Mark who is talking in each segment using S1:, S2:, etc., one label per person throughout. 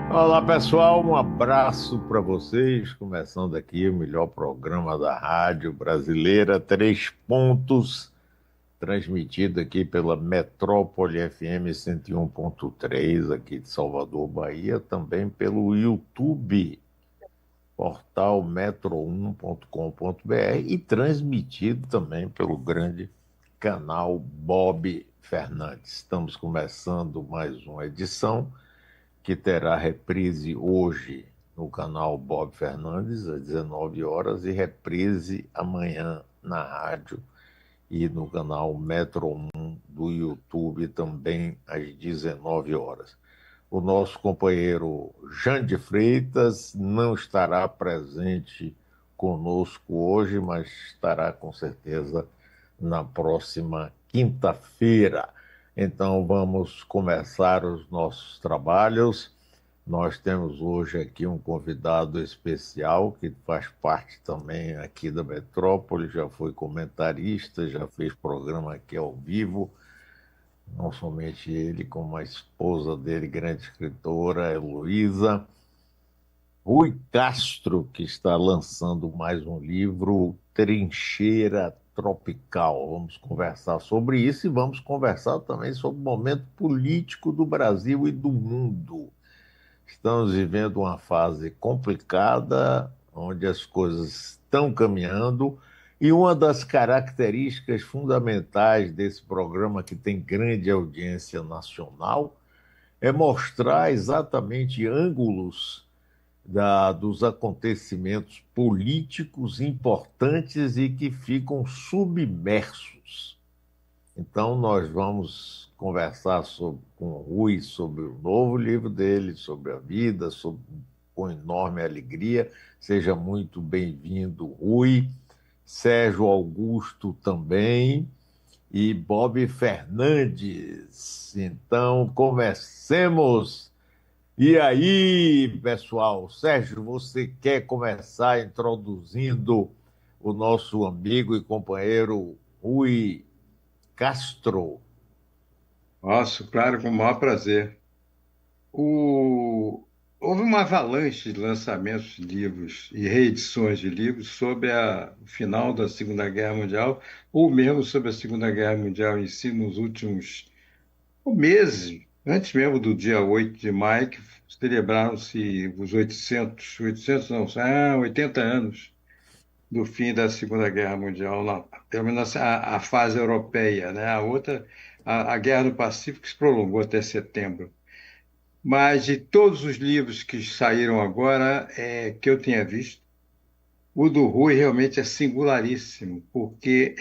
S1: Olá, pessoal, um abraço para vocês. Começando aqui o melhor programa da rádio brasileira, Três Pontos, transmitido aqui pela Metrópole FM 101.3, aqui de Salvador, Bahia, também pelo YouTube, portal metro1.com.br e transmitido também pelo grande canal Bob Fernandes. Estamos começando mais uma edição que terá reprise hoje no canal Bob Fernandes, às 19 horas, e reprise amanhã na rádio e no canal Metro 1 do YouTube também às 19 horas. O nosso companheiro Jande Freitas não estará presente conosco hoje, mas estará com certeza na próxima quinta-feira. Então vamos começar os nossos trabalhos. Nós temos hoje aqui um convidado especial que faz parte também aqui da Metrópole, já foi comentarista, já fez programa aqui ao vivo, não somente ele, como a esposa dele, grande escritora, Heloísa. Rui Castro, que está lançando mais um livro, Trincheira Tropical. Vamos conversar sobre isso e vamos conversar também sobre o momento político do Brasil e do mundo. Estamos vivendo uma fase complicada, onde as coisas estão caminhando, e uma das características fundamentais desse programa, que tem grande audiência nacional, é mostrar exatamente ângulos dos acontecimentos políticos importantes e que ficam submersos. Então, nós vamos conversar com o Rui sobre o novo livro dele, sobre a vida, com enorme alegria. Seja muito bem-vindo, Rui. Sérgio Augusto também. E Bob Fernandes. Então, comecemos. E aí, pessoal? Sérgio, você quer começar introduzindo o nosso amigo e companheiro Rui Castro?
S2: Nossa, claro, com o maior prazer. Houve uma avalanche de lançamentos de livros e reedições de livros sobre o final da Segunda Guerra Mundial, ou mesmo sobre a Segunda Guerra Mundial em si, nos últimos meses, antes mesmo do dia 8 de maio, que celebraram-se os 800 não, 80 anos do fim da Segunda Guerra Mundial, pelo menos a fase europeia, né? A outra, a Guerra do Pacífico se prolongou até setembro. Mas de todos os livros que saíram agora, que eu tenha visto, o do Rui realmente é singularíssimo, porque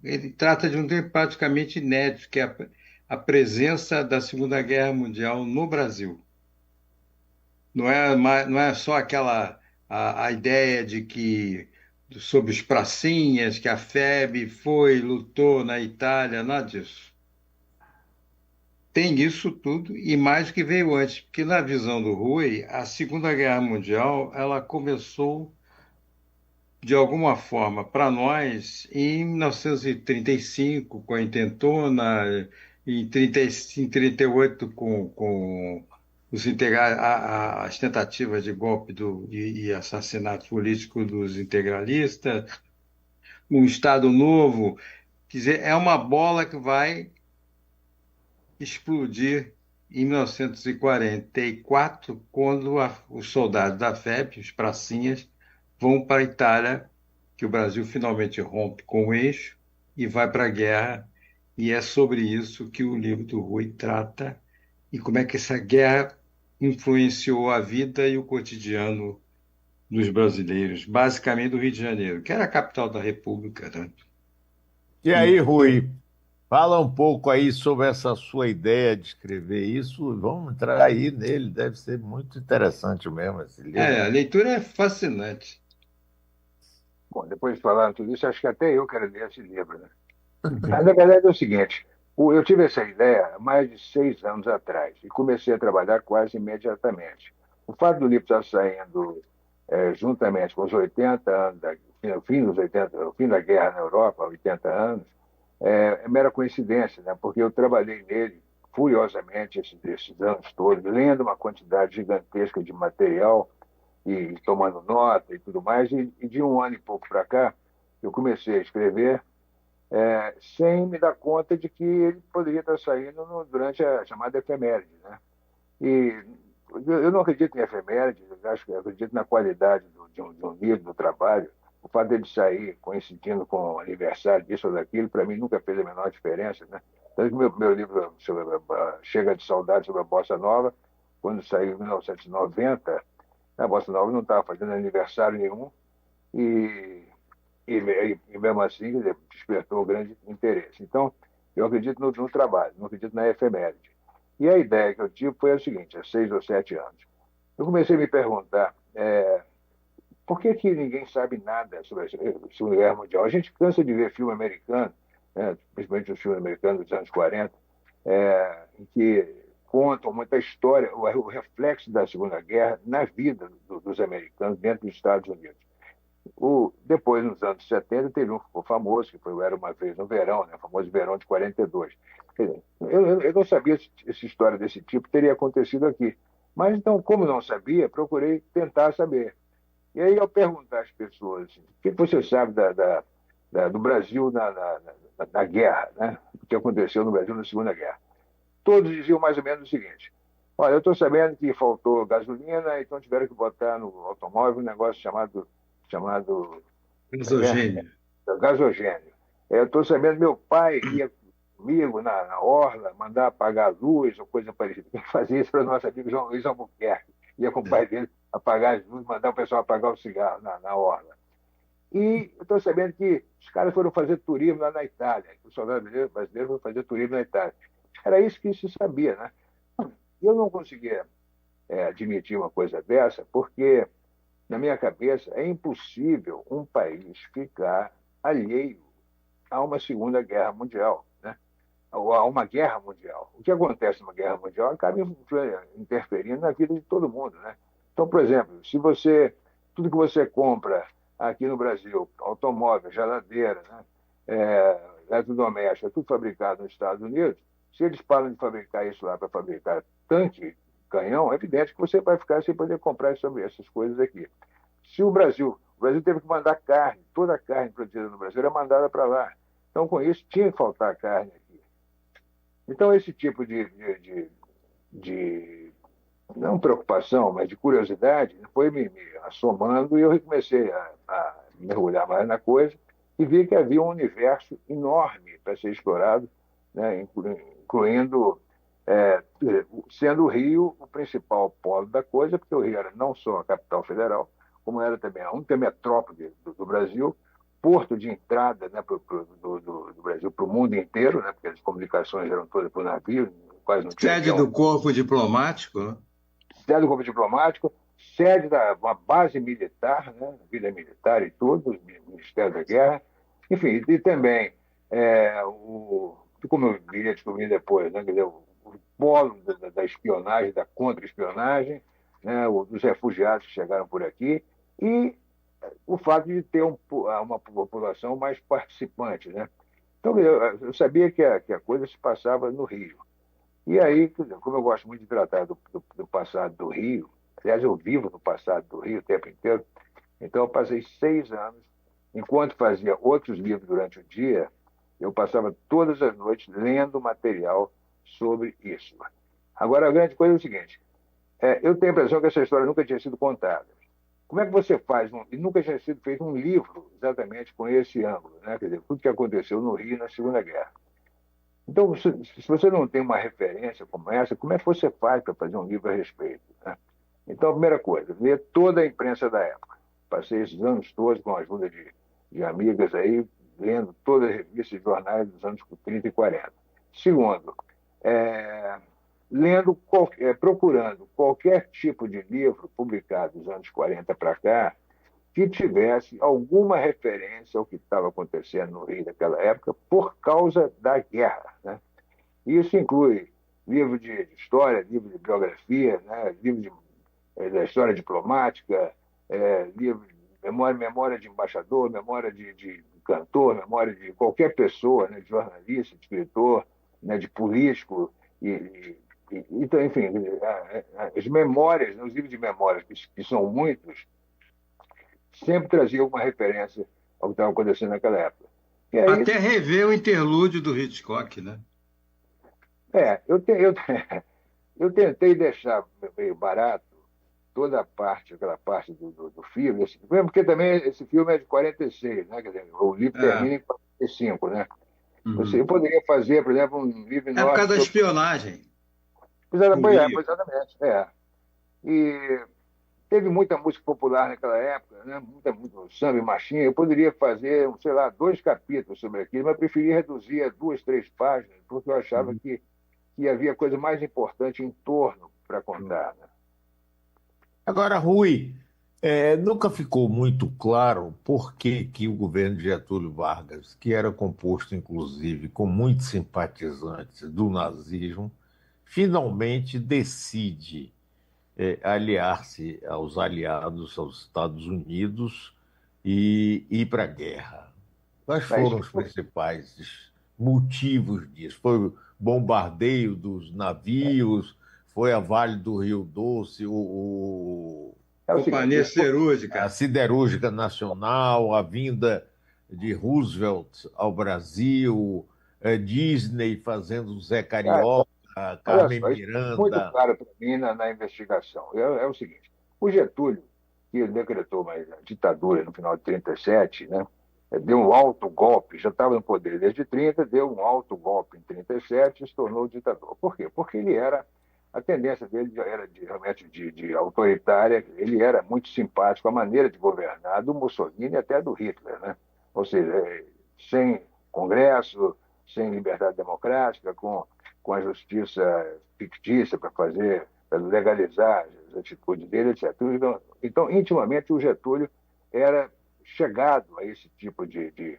S2: ele trata de um tema praticamente inédito, que é a presença da Segunda Guerra Mundial no Brasil. Não é só a ideia de que sobre os pracinhas, que a FEB foi, lutou na Itália, nada disso. Tem isso tudo e mais que veio antes, porque na visão do Rui, a Segunda Guerra Mundial, ela começou de alguma forma para nós em 1935 com a Intentona, em 38 com as tentativas de golpe e assassinato político dos integralistas, um Estado Novo, quer dizer, é uma bola que vai explodir em 1944, quando os soldados da FEB, os pracinhas, vão para a Itália, que o Brasil finalmente rompe com o eixo e vai para a guerra. E é sobre isso que o livro do Rui trata e como é que essa guerra influenciou a vida e o cotidiano dos brasileiros, basicamente do Rio de Janeiro, que era a capital da República, né?
S1: E aí,
S2: Então,
S1: Rui, fala um pouco aí sobre essa sua ideia de escrever isso. Vamos entrar aí nele, deve ser muito interessante mesmo esse livro.
S2: a leitura é fascinante.
S3: Bom, depois de falar tudo isso, acho que até eu quero ler esse livro, né? Mas, na verdade, é o seguinte: eu tive essa ideia há mais de 6 anos atrás e comecei a trabalhar quase imediatamente. O fato do livro estar saindo juntamente com os 80 anos, o fim dos 80, o fim da guerra na Europa, 80 anos, é mera coincidência, né? Porque eu trabalhei nele furiosamente esses anos todos, lendo uma quantidade gigantesca de material e tomando nota e tudo mais, e de um ano e pouco para cá, eu comecei a escrever sem me dar conta de que ele poderia estar saindo durante a chamada efeméride, né? E eu não acredito em efeméride, eu acredito na qualidade de um livro, do trabalho. O fato dele sair coincidindo com o aniversário disso ou daquilo, para mim nunca fez a menor diferença, né? Tanto que meu livro Chega de Saudade sobre a Bossa Nova, quando saiu em 1990, a Bossa Nova não estava fazendo aniversário nenhum e, e mesmo assim, quer dizer, despertou grande interesse. Então, eu acredito no trabalho, não acredito na efeméride. E a ideia que eu tive foi a seguinte, há 6 ou 7 anos. Eu comecei a me perguntar por que que ninguém sabe nada sobre a Segunda Guerra Mundial. A gente cansa de ver filme americano, né, principalmente os filmes americanos dos anos 40, em que contam muita história, o reflexo da Segunda Guerra na vida dos americanos dentro dos Estados Unidos. Depois, nos anos 70, teve um que ficou famoso, que foi o Era Uma Vez no Verão, né, o famoso Verão de 42. Quer dizer, eu não sabia se essa história desse tipo teria acontecido aqui. Mas, então, como não sabia, procurei tentar saber. E aí, ao perguntar às pessoas, assim, o que você sabe do Brasil na guerra, né? O que aconteceu no Brasil na Segunda Guerra? Todos diziam mais ou menos o seguinte: olha, eu estou sabendo que faltou gasolina, então tiveram que botar no automóvel um negócio chamado
S2: Gasogênio.
S3: gasogênio. Eu estou sabendo que meu pai ia comigo na orla, mandar apagar a luz ou coisa parecida. Quem fazia isso para o nosso amigo João Luiz Albuquerque. Ia com o pai dele apagar as luzes, mandar o pessoal apagar o cigarro na orla. E eu estou sabendo que os caras foram fazer turismo lá na Itália. Os soldados brasileiros foram fazer turismo na Itália. Era isso que se sabia, né? Eu não conseguia admitir uma coisa dessa, porque, na minha cabeça, é impossível um país ficar alheio a uma Segunda Guerra Mundial, né? Ou a uma guerra mundial. O que acontece numa guerra mundial acaba interferindo na vida de todo mundo, né? Então, por exemplo, se tudo que você compra aqui no Brasil, automóvel, geladeira, né? Eletrodoméstico, é tudo fabricado nos Estados Unidos, se eles param de fabricar isso lá para fabricar tanque, canhão, é evidente que você vai ficar sem poder comprar essas coisas aqui. Se o Brasil teve que mandar carne, toda a carne produzida no Brasil era mandada para lá. Então, com isso, tinha que faltar carne aqui. Então, esse tipo de não preocupação, mas de curiosidade, foi me assomando e eu comecei a mergulhar mais na coisa e vi que havia um universo enorme para ser explorado, né, incluindo, sendo o Rio o principal polo da coisa, porque o Rio era não só a capital federal, como era também a única metrópole do Brasil, porto de entrada, né, do Brasil para o mundo inteiro, né, porque as comunicações eram todas por navio, quase não tinha
S2: Sede
S3: avião.
S2: do corpo diplomático, né?
S3: Sede do corpo diplomático, sede da uma base militar, né, vida militar e tudo, o Ministério da Guerra, enfim, e também, como eu viria descobrir depois, né, quer dizer, o polo da espionagem, da contra-espionagem, né, dos refugiados que chegaram por aqui, e o fato de ter uma população mais participante, né? Então, eu sabia que a coisa se passava no Rio. E aí, como eu gosto muito de tratar do passado do Rio, aliás, eu vivo no passado do Rio o tempo inteiro, então eu passei 6 anos, enquanto fazia outros livros durante o dia, eu passava todas as noites lendo material sobre isso. Agora, a grande coisa é o seguinte, eu tenho a impressão que essa história nunca tinha sido contada. Como é que você faz, e nunca tinha sido feito um livro exatamente com esse ângulo, né? Quer dizer, tudo que aconteceu no Rio na Segunda Guerra. Então, se você não tem uma referência como essa, como é que você faz para fazer um livro a respeito, né? Então, a primeira coisa, ler toda a imprensa da época. Passei esses anos todos com a ajuda de amigas aí, lendo todas as revistas e jornais dos anos 30 e 40. Segundo, procurando qualquer tipo de livro publicado dos anos 40 para cá que tivesse alguma referência ao que estava acontecendo no Rio naquela época por causa da guerra, né? Isso inclui livro de história, livro de biografia, né? Livro da história diplomática, livro de memória de embaixador, memória de cantor, memória de qualquer pessoa, né? De jornalista, de escritor, né? De político. Então, enfim, as memórias, né, os livros de memórias, que são muitos, sempre traziam uma referência ao que estava acontecendo naquela época. E aí,
S2: Até rever o interlúdio do Hitchcock, né?
S3: é, eu, te, eu, eu tentei deixar meio barato toda a parte, aquela parte do filme, mesmo porque também esse filme é de 46, né? Quer dizer, o livro
S2: É.
S3: termina em 45, né?
S2: Uhum.
S3: Eu poderia fazer, por exemplo, um livro
S2: É por
S3: enorme
S2: causa da
S3: sobre.
S2: espionagem do
S3: Pois
S2: Rio.
S3: exatamente, é. E teve muita música popular naquela época, né? Muito samba e marchinha. Eu poderia fazer, sei lá, 2 capítulos sobre aquilo, mas preferi reduzir a 2, 3 páginas, porque eu achava
S2: Uhum.
S3: que havia coisa mais importante em torno para contar, né?
S1: Agora, Rui, nunca ficou muito claro por que que o governo de Getúlio Vargas, que era composto, inclusive, com muitos simpatizantes do nazismo, finalmente decide aliar-se aos aliados, aos Estados Unidos e ir para a guerra. Quais
S3: Mas
S1: foram os principais motivos disso? Foi o bombardeio dos navios? Foi a Vale do Rio Doce,
S3: é o seguinte,
S2: Companhia
S1: a
S2: Siderúrgica.
S1: Siderúrgica Nacional, a vinda de Roosevelt ao Brasil, Disney fazendo Zé
S3: é,
S1: Carioca,
S3: olha
S1: Carmen
S3: só, isso é muito
S1: Miranda.
S3: claro para mim na investigação. É o seguinte: o Getúlio, que decretou uma ditadura no final de 37, né, deu um alto golpe, já estava no poder desde 30, deu um alto golpe em 37 e se tornou ditador. Por quê? Porque ele era, a tendência dele já era realmente de autoritária, ele era muito simpático à maneira de governar do Mussolini e até do Hitler, né? Ou seja, sem Congresso, sem liberdade democrática, com a justiça fictícia para legalizar as atitudes dele, etc. Então, intimamente, o Getúlio era chegado a esse tipo de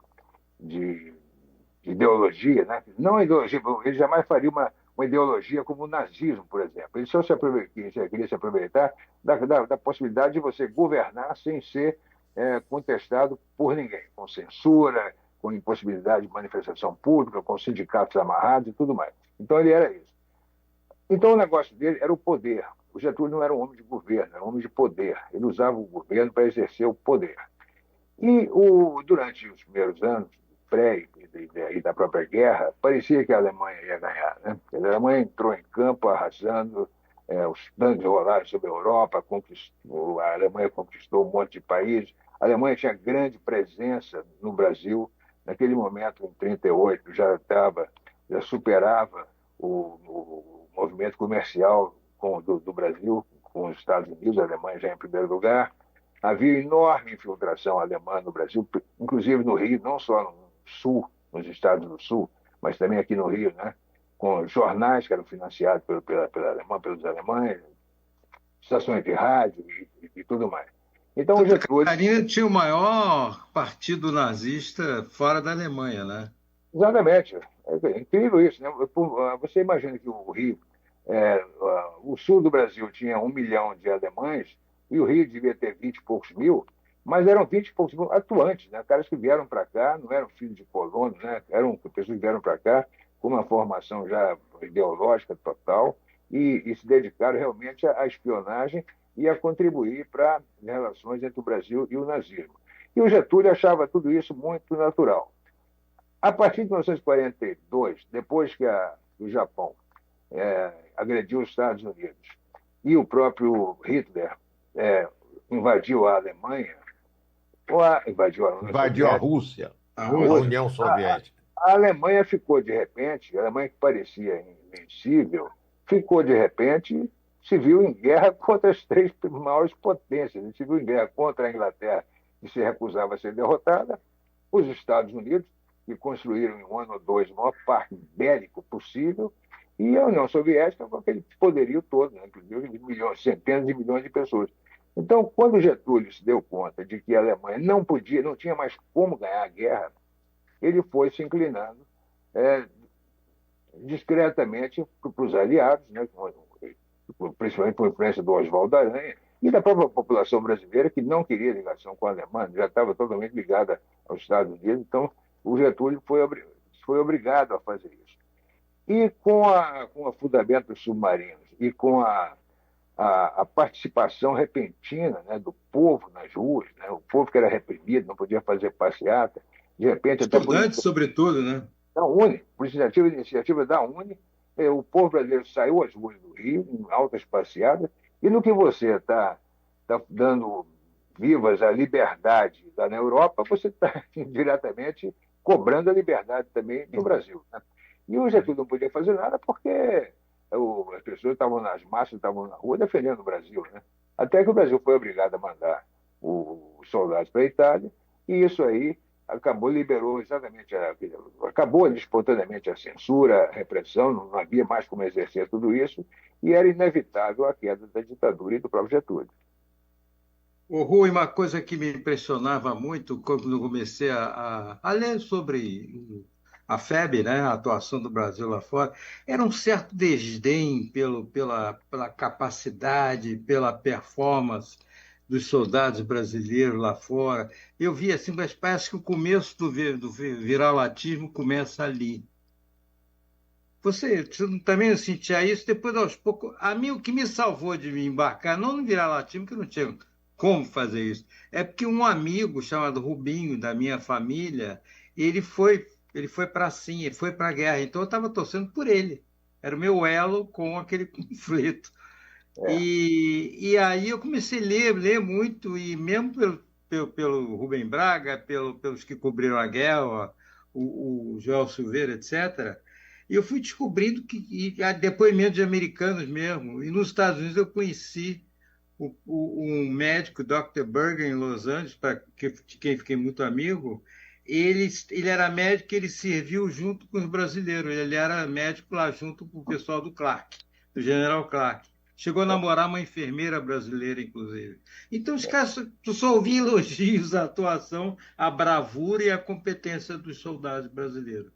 S3: ideologia, né? Não ideologia, ele jamais faria uma ideologia como o nazismo, por exemplo. Ele só queria se aproveitar da possibilidade de você governar sem ser contestado por ninguém, com censura, com impossibilidade de manifestação pública, com sindicatos amarrados e tudo mais. Então ele era isso. Então o negócio dele era o poder. O Getúlio não era um homem de governo, era um homem de poder. Ele usava o governo para exercer o poder. Durante os primeiros anos, pré e da própria guerra, parecia que a Alemanha ia ganhar. Né? A Alemanha entrou em campo arrasando, os tanques rolaram sobre a Europa, a Alemanha conquistou um monte de países. A Alemanha tinha grande presença no Brasil. Naquele momento, em 38, já superava o movimento comercial do Brasil com os Estados Unidos, a Alemanha já em primeiro lugar. Havia enorme infiltração alemã no Brasil, inclusive no Rio, não só no Sul, nos estados do Sul, mas também aqui no Rio, né? Com jornais que eram financiados pelos alemães, estações de rádio e tudo mais. Então, o
S2: Santa
S3: Getúlio,
S2: Catarina tinha o maior partido nazista fora da Alemanha, né?
S3: exatamente, é incrível isso, né? Você imagina que o Rio, o sul do Brasil tinha 1 milhão de alemães e o Rio devia ter 20 e poucos mil, mas eram 20 e poucos mil atuantes, né? Caras que vieram para cá, não eram filhos de colonos, né? Eram pessoas que vieram para cá com uma formação já ideológica total e se dedicaram realmente à espionagem e a contribuir para as relações entre o Brasil e o nazismo. E o Getúlio achava tudo isso muito natural. A partir de 1942, depois que o Japão agrediu os Estados Unidos e o próprio Hitler invadiu a Alemanha, invadiu a União
S1: Invadiu a
S3: Soviética,
S1: Rússia,
S2: A
S3: a
S1: a
S2: Rússia.
S3: Rússia,
S1: União Soviética.
S3: a Alemanha ficou de repente, a Alemanha que parecia invencível, ficou de repente, se viu em guerra contra as 3 maiores potências, se viu em guerra contra a Inglaterra, que se recusava a ser derrotada, os Estados Unidos, que construíram em 1 ou 2 o maior parque bélico possível, e a União Soviética com aquele poderio todo, né, inclusive de milhões, centenas de milhões de pessoas. Então, quando Getúlio se deu conta de que a Alemanha não tinha mais como ganhar a guerra, ele foi se inclinando é, discretamente para os aliados, né, principalmente por influência do Oswaldo Aranha, e da própria população brasileira, que não queria ligação com a Alemanha, já estava totalmente ligada aos Estados Unidos. Então, o Getúlio foi obrigado a fazer isso. E com o afundamento dos submarinos e com a participação repentina, né, do povo nas ruas, né, o povo que era reprimido, não podia fazer passeata, de repente até por
S2: Estudantes, sobretudo, né?
S3: da UNE, por iniciativa da UNE, o povo brasileiro saiu às ruas do Rio, em altas passeadas, e no que você tá dando vivas à liberdade lá na Europa, você está diretamente cobrando a liberdade também no Brasil. Né? E o Getúlio não podia fazer nada porque as pessoas estavam nas massas, estavam na rua defendendo o Brasil. Né? Até que o Brasil foi obrigado a mandar os soldados para a Itália, e isso aí liberou exatamente, acabou espontaneamente a censura, a repressão, não havia mais como exercer tudo isso, e era inevitável a queda da ditadura e do próprio Getúlio.
S2: O Rui, uma coisa que me impressionava muito quando eu comecei a ler sobre a FEB, né, a atuação do Brasil lá fora, era um certo desdém pela capacidade, pela performance dos soldados brasileiros lá fora. Eu vi assim, mas parece que o começo do viralatismo começa ali. Você também sentia isso? Depois, aos poucos, a mim o que me salvou de me embarcar, não no viralatismo, que eu não tinha como fazer isso, é porque um amigo chamado Rubinho, da minha família, ele foi para sim, ele foi para a guerra, então eu estava torcendo por ele. Era o meu elo com aquele conflito.
S3: É.
S2: E aí eu comecei a ler muito, e mesmo pelo Rubem Braga, pelos que cobriram a guerra, o Joel Silveira, etc., e eu fui descobrindo que há depoimentos de americanos mesmo. E nos Estados Unidos eu conheci um médico, Dr. Berger, em Los Angeles, de quem fiquei muito amigo. Ele era médico, ele serviu junto com os brasileiros. Ele era médico lá junto com o pessoal do Clark, do General Clark. Chegou a namorar uma enfermeira brasileira, inclusive. Então, os caras, tu só ouvia elogios à atuação, à bravura e à competência dos soldados brasileiros.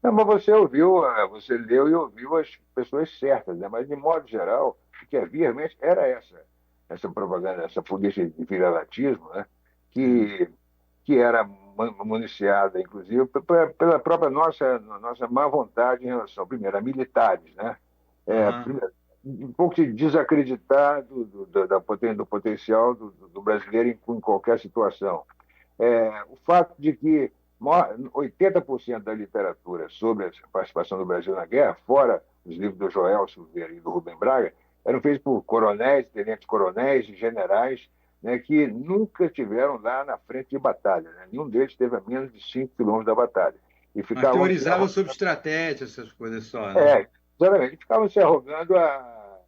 S3: Não, mas você ouviu, você leu e ouviu as pessoas certas, né? Mas, de modo geral, o que havia realmente era essa propaganda, essa política de viralatismo, né? que, que era municiada, inclusive, pela própria nossa má vontade em relação, primeiro, a militares, né?
S2: Aham.
S3: Primeiro, um pouco de desacreditar do potencial do brasileiro em qualquer situação. O fato de que 80% da literatura sobre a participação do Brasil na guerra, fora os livros do Joel Silveira e do Rubem Braga, eram feitos por coronéis, tenentes-coronéis e generais, né, que nunca estiveram lá na frente de batalha. Né? Nenhum deles esteve a menos de 5 quilômetros da batalha. E
S2: Mas
S3: ficavam se
S2: teorizavam
S3: arrogando,
S2: sobre estratégia, essas coisas só, né?
S3: exatamente, ficavam se arrogando a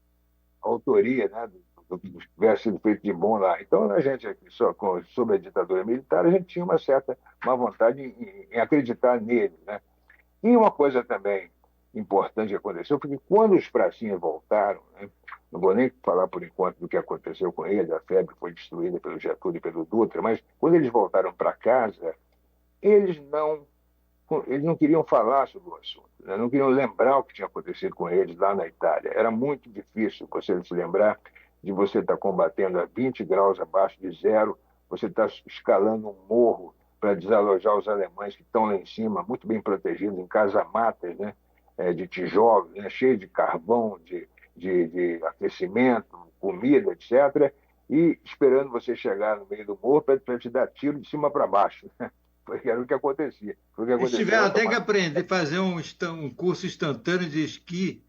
S3: autoria, né, do que tivesse sido feito de bom lá. Então, a gente aqui, sobre a ditadura militar, a gente tinha uma certa má vontade em acreditar nele. Né? E uma coisa também importante que aconteceu, porque quando os pracinhas voltaram, né, não vou nem falar por enquanto do que aconteceu com eles, a febre foi destruída pelo Getúlio e pelo Dutra, mas quando eles voltaram para casa, eles não eles não queriam falar sobre o assunto, né? Não queriam lembrar o que tinha acontecido com eles lá na Itália. Era muito difícil você se lembrar de você estar combatendo a 20 graus abaixo de zero, você está escalando um morro para desalojar os alemães que estão lá em cima, muito bem protegidos, em casamatas, né? De tijolos, né? Cheio de carvão, de aquecimento, comida, etc., e esperando você chegar no meio do morro para te dar tiro de cima para baixo. Porque era o que acontecia. Foi o que
S2: Eles
S3: aconteceu
S2: tiveram
S3: na
S2: até que
S3: tomada.
S2: aprender a fazer um curso instantâneo de esqui,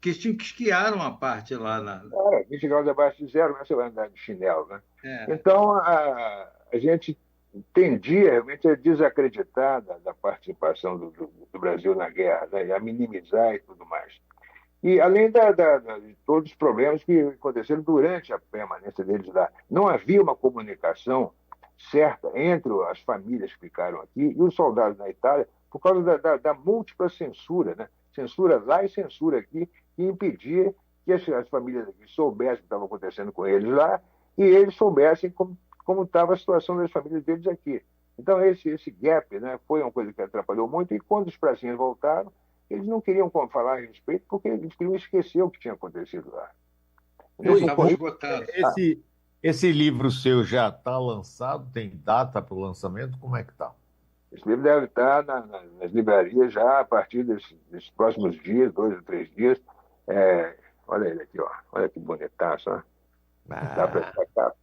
S2: que eles tinham que esquiar uma parte lá na.
S3: 20 graus abaixo de zero, você vai andar de chinelo. Né?
S2: É.
S3: Então, a gente tendia realmente a desacreditar da participação do Brasil na guerra, né? A minimizar e tudo mais. E além de todos os problemas que aconteceram durante a permanência deles lá. Não havia uma comunicação certa entre as famílias que ficaram aqui e os soldados na Itália por causa da múltipla censura, né? Censura lá e censura aqui, que impedia que as famílias aqui soubessem o que estava acontecendo com eles lá e eles soubessem como estava a situação das famílias deles aqui. Então, esse gap, né, foi uma coisa que atrapalhou muito, e quando os pracinhas voltaram, eles não queriam falar a respeito porque eles queriam esquecer o que tinha acontecido lá. Então,
S1: Rui,
S2: Estavam esgotados.
S1: esse livro seu já está lançado? Tem data para o lançamento? Como é que está?
S3: Esse livro deve estar nas livrarias já a partir desses próximos dias, 2 ou 3 dias. É, olha ele aqui, ó. Olha que bonitaço, ó. Dá para
S1: Ah,
S3: essa capa.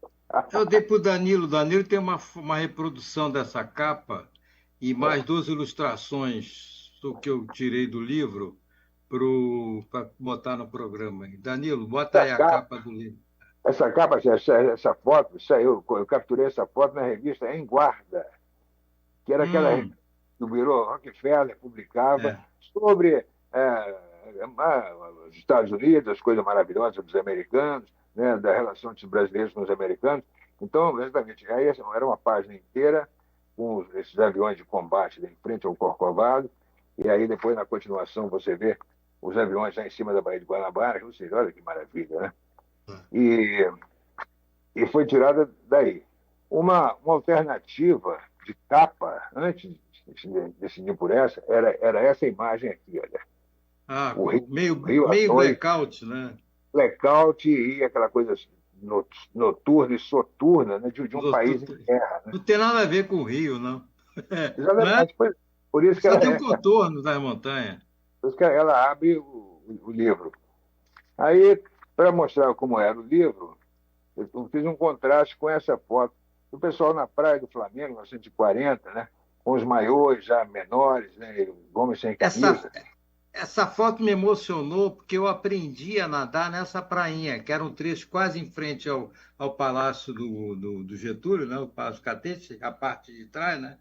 S2: Eu dei para o Danilo. O Danilo tem uma reprodução dessa capa e mais duas ilustrações do que eu tirei do livro para botar no programa. Danilo, bota
S3: Essa
S2: aí a
S3: capa,
S2: capa do livro.
S3: essa capa, essa foto, saiu, eu capturei essa foto na revista Em Guarda, que era aquela revista
S2: Hum,
S3: que o Bureau Rockefeller publicava
S2: é.
S3: sobre os Estados Unidos, as coisas maravilhosas dos americanos, né, da relação dos brasileiros com os americanos. Então, exatamente, aí era uma página inteira com esses aviões de combate em frente ao Corcovado, e aí depois, na continuação, você vê os aviões lá em cima da Baía de Guanabara, ou seja, olha que maravilha, né? E, e foi tirada daí. Uma alternativa de capa, antes de decidir por essa, era essa imagem aqui, olha.
S2: Ah,
S3: O Rio, Rio à
S2: meio
S3: noite,
S2: blackout, né?
S3: blackout e aquela coisa noturna e soturna, né, de um país em guerra. Né?
S2: Não tem nada a ver com o Rio, não. Não é?
S3: Exatamente, por isso que
S2: Só
S3: ela,
S2: tem um contorno das montanhas.
S3: por isso que ela abre o livro. Aí, para mostrar como era o livro, eu fiz um contraste com essa foto do pessoal na praia do Flamengo, 1940, né? Com os maiôs já menores, né? Os homens sem
S2: Essa,
S3: camisa.
S2: essa foto me emocionou porque eu aprendi a nadar nessa prainha, que era um trecho quase em frente ao Palácio do Getúlio, né? O Palácio Catete, a parte de trás, né?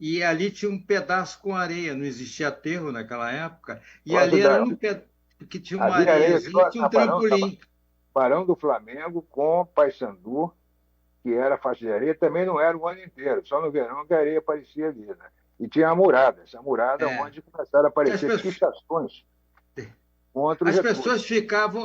S2: E ali tinha um pedaço com areia, não existia aterro naquela época, e
S3: Gosto
S2: ali era
S3: da,
S2: no pé, que tinha uma
S3: havia areia
S2: areiazinha, tinha um
S3: na
S2: trampolim.
S3: Barão do Flamengo com Paysandu, que era faixa de areia, também não era o ano inteiro, só no verão que a areia aparecia ali. Né? E tinha a murada, essa murada
S2: É.
S3: onde começaram a
S2: Que as
S3: aparecer
S2: pessoas,
S3: pichações contra o Getúlio.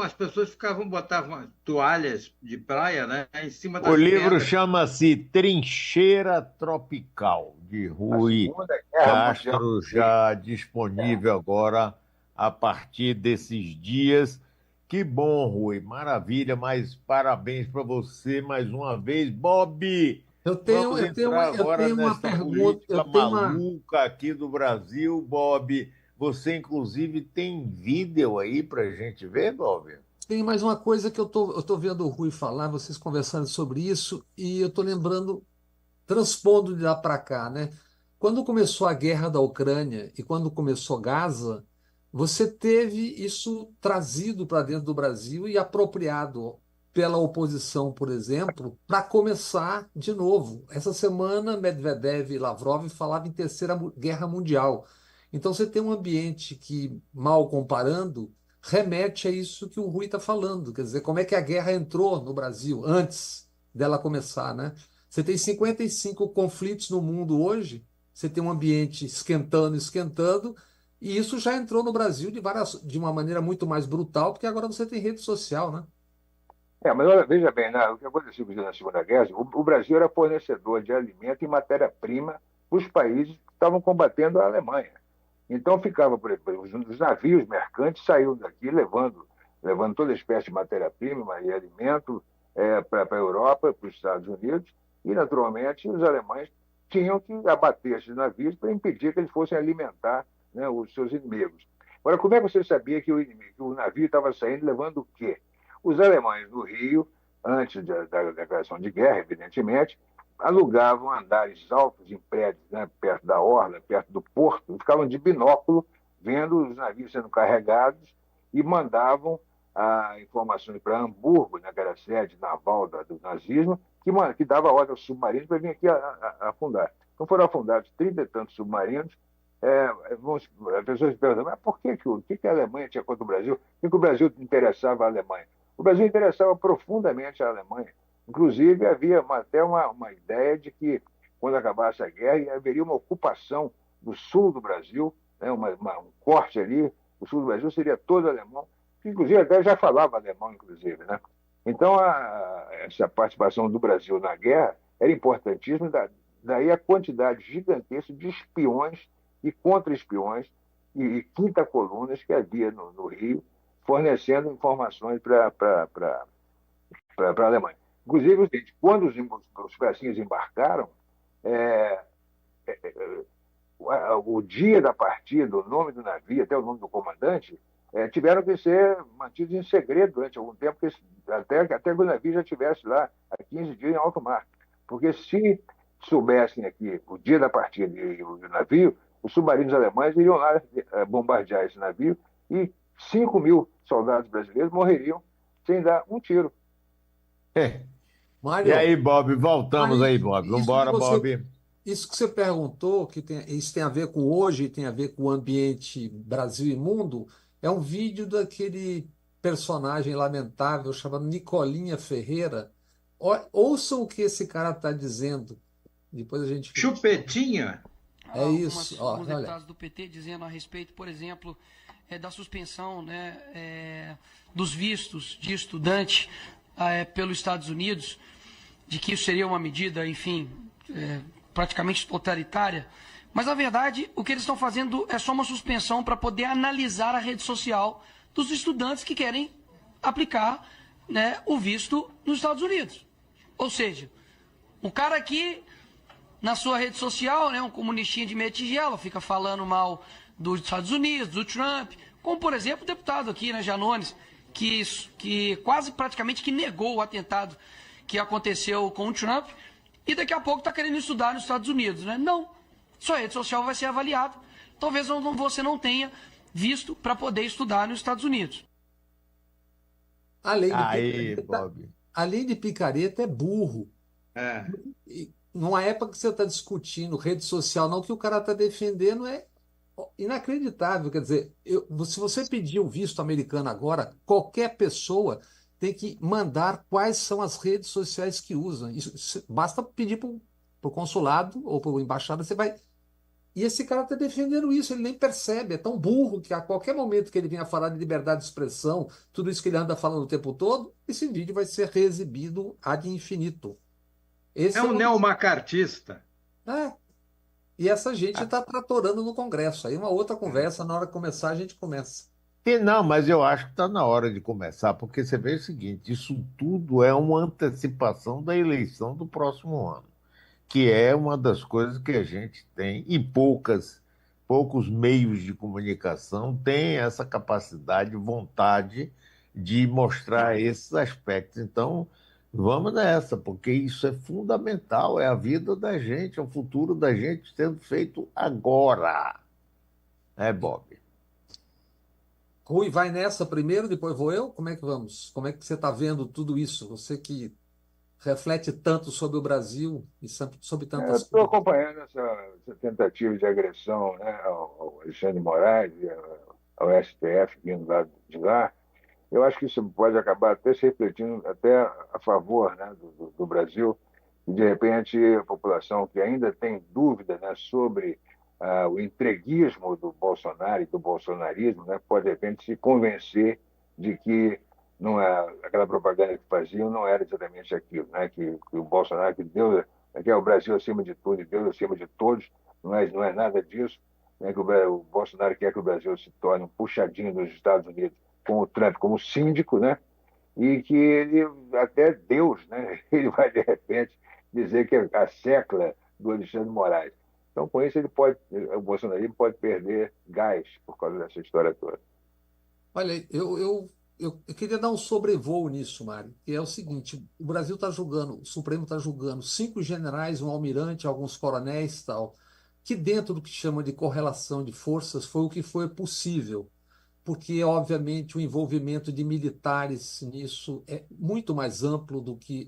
S2: as pessoas ficavam, botavam toalhas de praia, né, em cima
S1: o
S2: das
S1: livro
S2: pedras.
S1: chama-se Trincheira Tropical, de
S3: A
S1: Rui
S3: Segunda Guerra Mundial.
S1: Castro, já disponível agora a partir desses dias. Que bom, Rui, maravilha, mas parabéns para você mais uma vez. Bob, vamos entrar
S4: eu
S1: agora
S4: tenho uma
S1: nessa
S4: pergunta,
S1: política maluca aqui do Brasil, Bob. Você, inclusive, tem vídeo aí para gente ver, Bob?
S4: tem mais uma coisa que eu tô vendo o Rui falar, vocês conversando sobre isso, e eu tô lembrando, transpondo de lá para cá, né? Quando começou a guerra da Ucrânia e quando começou Gaza, você teve isso trazido para dentro do Brasil e apropriado pela oposição, por exemplo, para começar de novo. Essa semana, Medvedev e Lavrov falavam em terceira guerra mundial. Então você tem um ambiente que, mal comparando, remete a isso que o Rui está falando. Quer dizer, como é que a guerra entrou no Brasil antes dela começar, né? Você tem 55 conflitos no mundo hoje, você tem um ambiente esquentando, esquentando, e isso já entrou no Brasil de uma maneira muito mais brutal, porque agora você tem rede social, né?
S3: Mas olha, veja bem, né, o que aconteceu na Segunda Guerra, o Brasil era fornecedor de alimento e matéria-prima para os países que estavam combatendo a Alemanha. Então ficava, por exemplo, os navios mercantes saíam daqui levando toda espécie de matéria-prima e alimento para a Europa, para os Estados Unidos, e naturalmente os alemães tinham que abater esses navios para impedir que eles fossem alimentar, né, os seus inimigos. Agora, como é que você sabia que que o navio estava saindo levando o quê? Os alemães no Rio, antes da declaração de guerra, evidentemente, alugavam andares altos em prédios, né, perto da orla, perto do porto, e ficavam de binóculo vendo os navios sendo carregados e mandavam informações para Hamburgo, né, que era a sede naval do nazismo, que dava ordem aos submarinos para vir aqui afundar. Então foram afundados 30 e tantos submarinos. As pessoas se perguntam, mas por que a Alemanha tinha contra o Brasil? Por que o Brasil interessava a Alemanha? O Brasil interessava profundamente a Alemanha. Inclusive, havia até uma ideia de que, quando acabasse a guerra, haveria uma ocupação do sul do Brasil, né, um corte ali, o sul do Brasil seria todo alemão, que inclusive até já falava alemão, inclusive. Né? Então, essa participação do Brasil na guerra era importantíssima, daí a quantidade gigantesca de espiões e contra-espiões e quinta-colunas que havia no Rio, fornecendo informações para a Alemanha. Inclusive, quando os pecinhas embarcaram, é, o dia da partida, o nome do navio, até o nome do comandante, tiveram que ser mantidos em segredo durante algum tempo, até que o navio já estivesse lá há 15 dias em alto mar. Porque se soubessem aqui o dia da partida e o navio, os submarinos alemães iriam lá bombardear esse navio e 5.000 soldados brasileiros morreriam sem dar um tiro.
S1: E aí,
S4: Mário,
S1: Bob? Voltamos aí,
S4: aí,
S1: Bob. Vambora, Bob.
S4: isso que você perguntou, isso tem a ver com hoje, tem a ver com o ambiente Brasil e mundo, é um vídeo daquele personagem lamentável chamado Nicolinha Ferreira. Ouçam o que esse cara está dizendo. Depois a gente.
S2: Chupetinha?
S4: É isso. Ó,
S5: Alguns
S4: olha.
S5: deputados do PT dizendo a respeito, por exemplo, da suspensão, né, dos vistos de estudante pelos Estados Unidos, de que isso seria uma medida, enfim, praticamente totalitária. Mas, na verdade, o que eles estão fazendo é só uma suspensão para poder analisar a rede social dos estudantes que querem aplicar, né, o visto nos Estados Unidos. Ou seja, um cara aqui na sua rede social, né, um comunistinha de meia tigela, fica falando mal dos Estados Unidos, do Trump, como, por exemplo, o deputado aqui, né, Janones, que quase praticamente que negou o atentado que aconteceu com o Trump, e daqui a pouco está querendo estudar nos Estados Unidos, né? Não, sua rede social vai ser avaliada. Talvez você não tenha visto para poder estudar nos Estados Unidos.
S1: Aí, Bob.
S4: Além de picareta, é burro.
S2: É.
S4: E numa época que você está discutindo rede social, não, o que o cara está defendendo é inacreditável. Quer dizer, se você pedir o visto americano agora, qualquer pessoa tem que mandar quais são as redes sociais que usam. Basta pedir para o consulado ou para a embaixada, você vai. E esse cara está defendendo isso, ele nem percebe, é tão burro que a qualquer momento que ele venha falar de liberdade de expressão, tudo isso que ele anda falando o tempo todo, esse vídeo vai ser reexibido ad infinito.
S2: É um neomacartista.
S4: E essa gente está tratorando no Congresso. Aí uma outra conversa, na hora que começar, a gente começa.
S1: E não, mas eu acho que está na hora de começar, porque você vê o seguinte: isso tudo é uma antecipação da eleição do próximo ano, que é uma das coisas que a gente tem, e poucos meios de comunicação têm essa capacidade, vontade de mostrar esses aspectos. Então, vamos nessa, porque isso é fundamental, é a vida da gente, é o futuro da gente sendo feito agora. É, Bob.
S4: Rui, vai nessa primeiro, depois vou eu? Como é que vamos? Como é que você está vendo tudo isso? Você que reflete tanto sobre o Brasil e sobre tantas
S3: Estou
S4: coisas.
S3: acompanhando essa tentativa de agressão, né, ao Alexandre de Moraes e ao STF vindo lá de lá. Eu acho que isso pode acabar até se refletindo até a favor, né, do Brasil, e de repente a população que ainda tem dúvida, né, sobre o entreguismo do Bolsonaro e do bolsonarismo, né, pode de repente se convencer de que não é, aquela propaganda que faziam não era exatamente aquilo, né, que o Bolsonaro, que Deus, que é o Brasil acima de tudo e Deus acima de todos, não é nada disso, né, que o Bolsonaro quer que o Brasil se torne um puxadinho dos Estados Unidos com o Trump como síndico, né? E que ele, até Deus, né? Ele vai, de repente, dizer que é a secla do Alexandre de Moraes. Então, com isso, o bolsonarismo pode perder gás por causa dessa história toda.
S4: Olha, eu queria dar um sobrevoo nisso, Mário, que é o seguinte: o Brasil está julgando, o Supremo está julgando 5 generais, um almirante, alguns coronéis e tal, que dentro do que chama de correlação de forças foi o que foi possível, porque, obviamente, o envolvimento de militares nisso é muito mais amplo do que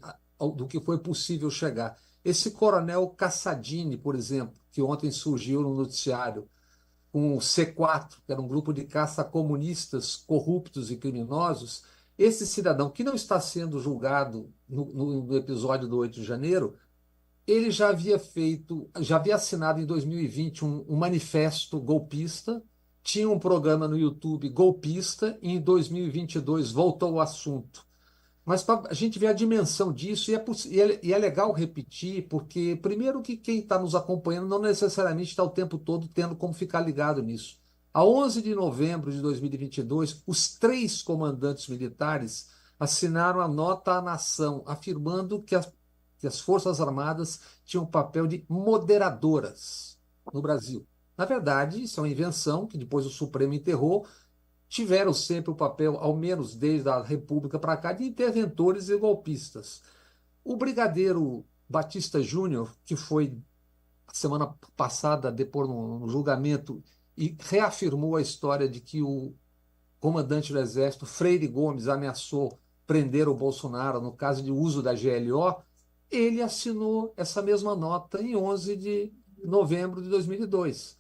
S4: foi possível chegar. Esse coronel Cassadini, por exemplo, que ontem surgiu no noticiário, com o C4, que era um grupo de caça a comunistas corruptos e criminosos, esse cidadão, que não está sendo julgado no episódio do 8 de janeiro, ele já havia assinado em 2020 um manifesto golpista, tinha um programa no YouTube golpista, e em 2022 voltou ao assunto. Mas para a gente ver a dimensão disso, e é legal repetir, porque, primeiro, que quem está nos acompanhando não necessariamente está o tempo todo tendo como ficar ligado nisso. A 11 de novembro de 2022, os 3 comandantes militares assinaram a nota à nação, afirmando que as Forças Armadas tinham um papel de moderadoras no Brasil. Na verdade, isso é uma invenção que depois o Supremo enterrou. Tiveram sempre o papel, ao menos desde a República para cá, de interventores e golpistas. O brigadeiro Batista Júnior, que foi semana passada depor no julgamento e reafirmou a história de que o comandante do Exército, Freire Gomes, ameaçou prender o Bolsonaro no caso de uso da GLO, ele assinou essa mesma nota em 11 de novembro de 2002.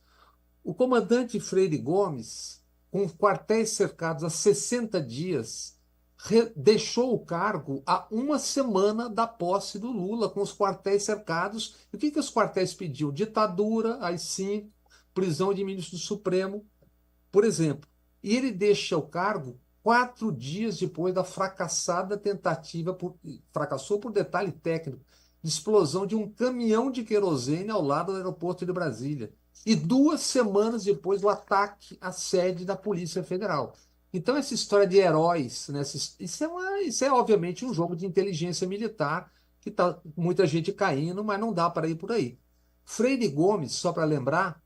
S4: O comandante Freire Gomes, com quartéis cercados há 60 dias, deixou o cargo há uma semana da posse do Lula, com os quartéis cercados. E o que os quartéis pediam? Ditadura, aí sim, prisão de ministro do Supremo, por exemplo. E ele deixa o cargo 4 dias depois da fracassada tentativa, fracassou por detalhe técnico, de explosão de um caminhão de querosene ao lado do aeroporto de Brasília. E 2 semanas depois do ataque à sede da Polícia Federal. Então, essa história de heróis, né, isso é obviamente um jogo de inteligência militar, que está muita gente caindo, mas não dá para ir por aí. Freire Gomes, só para lembrar,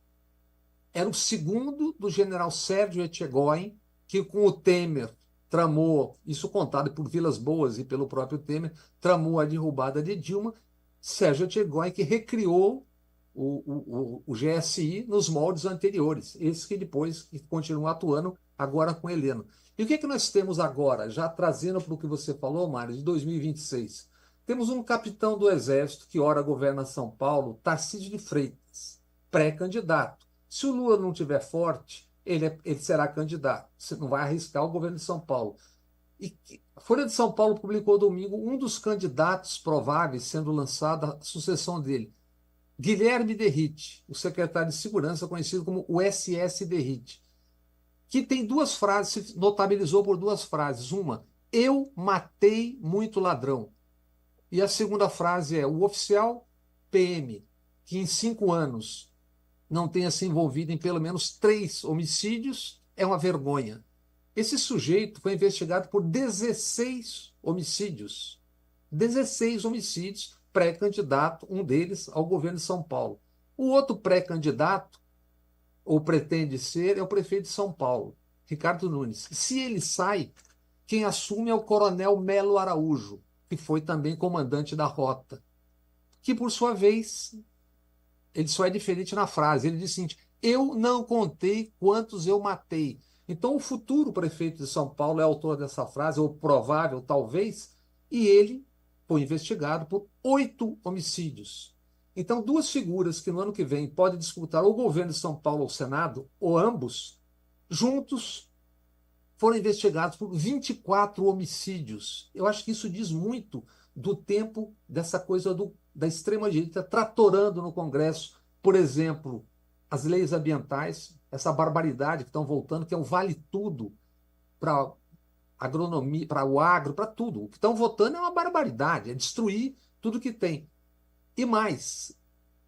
S4: era o segundo do general Sérgio Etchegóin, que com o Temer tramou, isso contado por Vilas Boas e pelo próprio Temer, tramou a derrubada de Dilma. Sérgio Etchegóin que recriou o GSI nos moldes anteriores, esse que depois continua atuando agora com Heleno. E o que nós temos agora, já trazendo para o que você falou, Mário, de 2026? Temos um capitão do Exército que ora governa São Paulo, Tarcísio de Freitas, pré-candidato. Se o Lula não tiver forte, ele será candidato. Você não vai arriscar o governo de São Paulo. E a Folha de São Paulo publicou domingo um dos candidatos prováveis sendo lançado à sucessão dele, Guilherme Derrite, o secretário de Segurança, conhecido como o SS Derrite, que tem 2 frases, se notabilizou por 2 frases. Uma, eu matei muito ladrão. E a segunda frase é, o oficial PM, que em 5 anos não tenha se envolvido em pelo menos 3 homicídios, é uma vergonha. Esse sujeito foi investigado por 16 homicídios. 16 homicídios, pré-candidato, um deles ao governo de São Paulo. O outro pré-candidato, ou pretende ser, é o prefeito de São Paulo, Ricardo Nunes. Se ele sai, quem assume é o coronel Melo Araújo, que foi também comandante da rota, que, por sua vez, ele só é diferente na frase. Ele diz o seguinte, eu não contei quantos eu matei. Então, o futuro prefeito de São Paulo é autor dessa frase, ou provável, talvez, e ele foi investigado por 8 homicídios. Então, 2 figuras que no ano que vem podem disputar ou o governo de São Paulo ou o Senado, ou ambos, juntos foram investigados por 24 homicídios. Eu acho que isso diz muito do tempo dessa coisa da extrema-direita tratorando no Congresso, por exemplo, as leis ambientais, essa barbaridade que estão voltando, que é o vale-tudo para agronomia, para o agro, para tudo. O que estão votando é uma barbaridade, é destruir tudo que tem. E mais,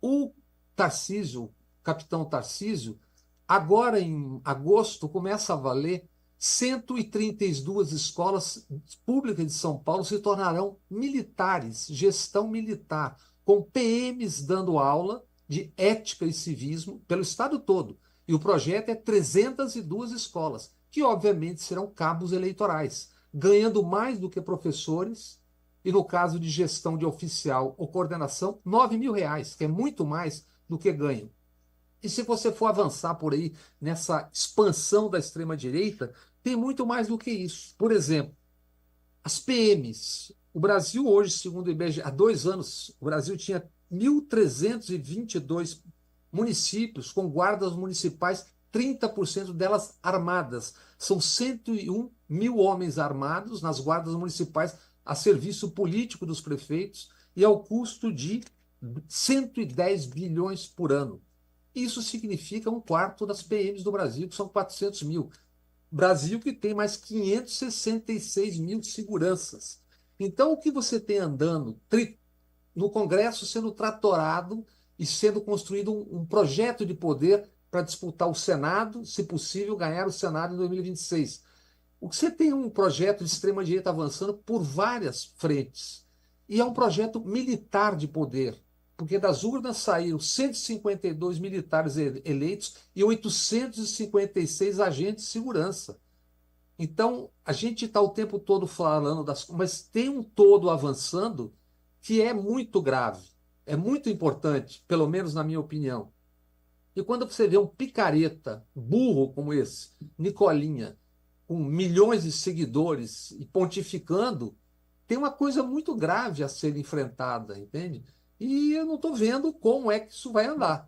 S4: o Tarcísio, capitão Tarcísio, agora em agosto começa a valer 132 escolas públicas de São Paulo se tornarão militares, gestão militar, com PMs dando aula de ética e civismo pelo estado todo. E o projeto é 302 escolas, que obviamente serão cabos eleitorais, ganhando mais do que professores, e no caso de gestão de oficial ou coordenação, R$ 9.000, que é muito mais do que ganham. E se você for avançar por aí nessa expansão da extrema-direita, tem muito mais do que isso. Por exemplo, as PMs. O Brasil hoje, segundo o IBGE, há 2 anos, o Brasil tinha 1.322 municípios com guardas municipais, 30% delas armadas. São 101 mil homens armados nas guardas municipais a serviço político dos prefeitos e ao custo de 110 bilhões por ano. Isso significa 1/4 das PMs do Brasil, que são 400 mil. Brasil que tem mais 566 mil seguranças. Então, o que você tem andando no Congresso sendo tratorado e sendo construído um projeto de poder para disputar o Senado, se possível, ganhar o Senado em 2026. O que você tem um projeto de extrema-direita avançando por várias frentes. E é um projeto militar de poder. porque das urnas saíram 152 militares eleitos e 856 agentes de segurança. Então, a gente está o tempo todo falando mas tem um todo avançando que é muito grave, é muito importante, pelo menos na minha opinião. E quando você vê um picareta burro como esse, Nicolinha, com milhões de seguidores e pontificando, tem uma coisa muito grave a ser enfrentada, entende? E eu não estou vendo como é que isso vai andar.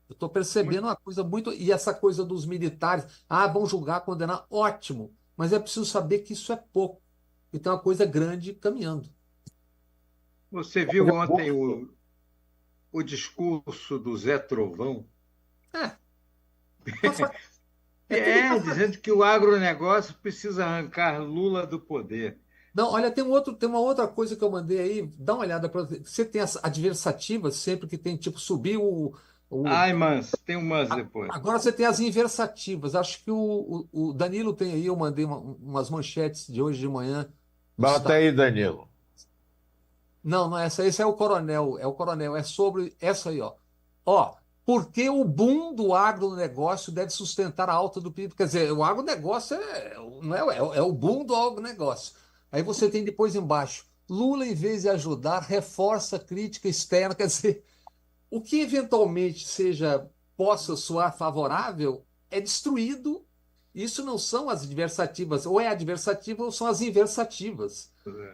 S4: Eu estou percebendo uma coisa muito. E essa coisa dos militares, vão julgar, condenar, ótimo, mas é preciso saber que isso é pouco. E tem uma coisa grande caminhando.
S2: Você viu ontem o discurso do Zé Trovão?
S4: É.
S2: Dizendo que o agronegócio precisa arrancar Lula do poder.
S4: Não, olha, tem uma outra coisa que eu mandei aí, dá uma olhada para você. Tem as adversativas, sempre que tem, tipo, subir
S2: Ai, mas tem umas depois.
S4: Agora você tem as inversativas. Acho que o Danilo tem aí, eu mandei umas manchetes de hoje de manhã.
S1: Bota aí, Danilo.
S4: Não, não é essa. Esse é o Coronel. É o Coronel. É sobre essa aí, ó. Ó, por que o boom do agronegócio deve sustentar a alta do PIB? Quer dizer, o agronegócio não é o boom do agronegócio. Aí você tem depois embaixo, Lula, em vez de ajudar, reforça a crítica externa. Quer dizer, o que eventualmente possa soar favorável é destruído. Isso não são as adversativas, ou é adversativa ou são as inversativas.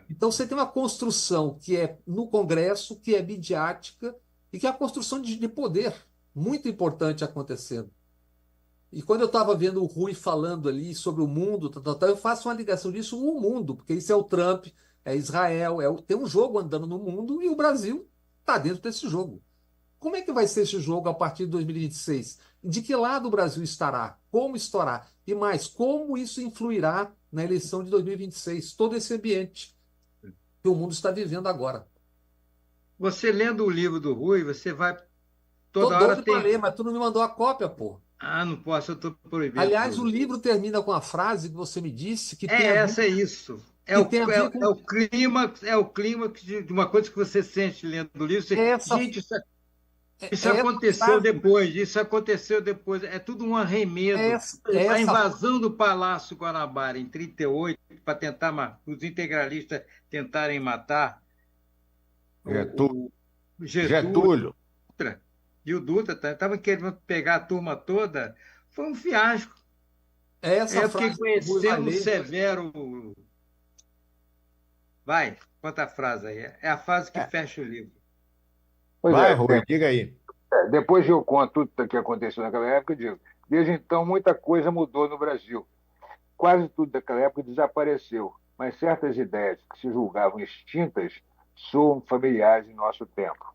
S4: Então você tem uma construção que é no Congresso, que é midiática, e que é a construção de poder, muito importante acontecendo. E quando eu estava vendo o Rui falando ali sobre o mundo, eu faço uma ligação disso com o mundo, porque isso é o Trump, é Israel, tem um jogo andando no mundo e o Brasil está dentro desse jogo. Como é que vai ser esse jogo a partir de 2026? De que lado o Brasil estará? Como estará? E mais, como isso influirá na eleição de 2026? Todo esse ambiente que o mundo está vivendo agora.
S2: Você lendo o livro do Rui, você vai
S4: Tô
S2: toda hora
S4: doido para ler, mas tu não me mandou a cópia, pô.
S2: não posso, eu estou proibido.
S4: Aliás, o livro termina com a frase que você me disse que tem
S2: essa é isso.
S4: tem a ver com...
S2: É o clima de uma coisa que você sente lendo o livro. Gente, isso aconteceu depois, É tudo um arremedo. A invasão do Palácio Guanabara em 1938, para tentar os integralistas tentarem matar
S1: Getúlio.
S2: E o Dutra estava querendo pegar a turma toda. Foi um fiasco.
S4: Eu
S2: fiquei conhecendo o Severo. Vai, conta a frase aí. É a frase que fecha o livro.
S1: Vai, Rui, diga aí.
S3: Depois que eu conto tudo o que aconteceu naquela época, eu digo, desde então muita coisa mudou no Brasil. Quase tudo daquela época desapareceu, mas certas ideias que se julgavam extintas soam familiares em nosso tempo.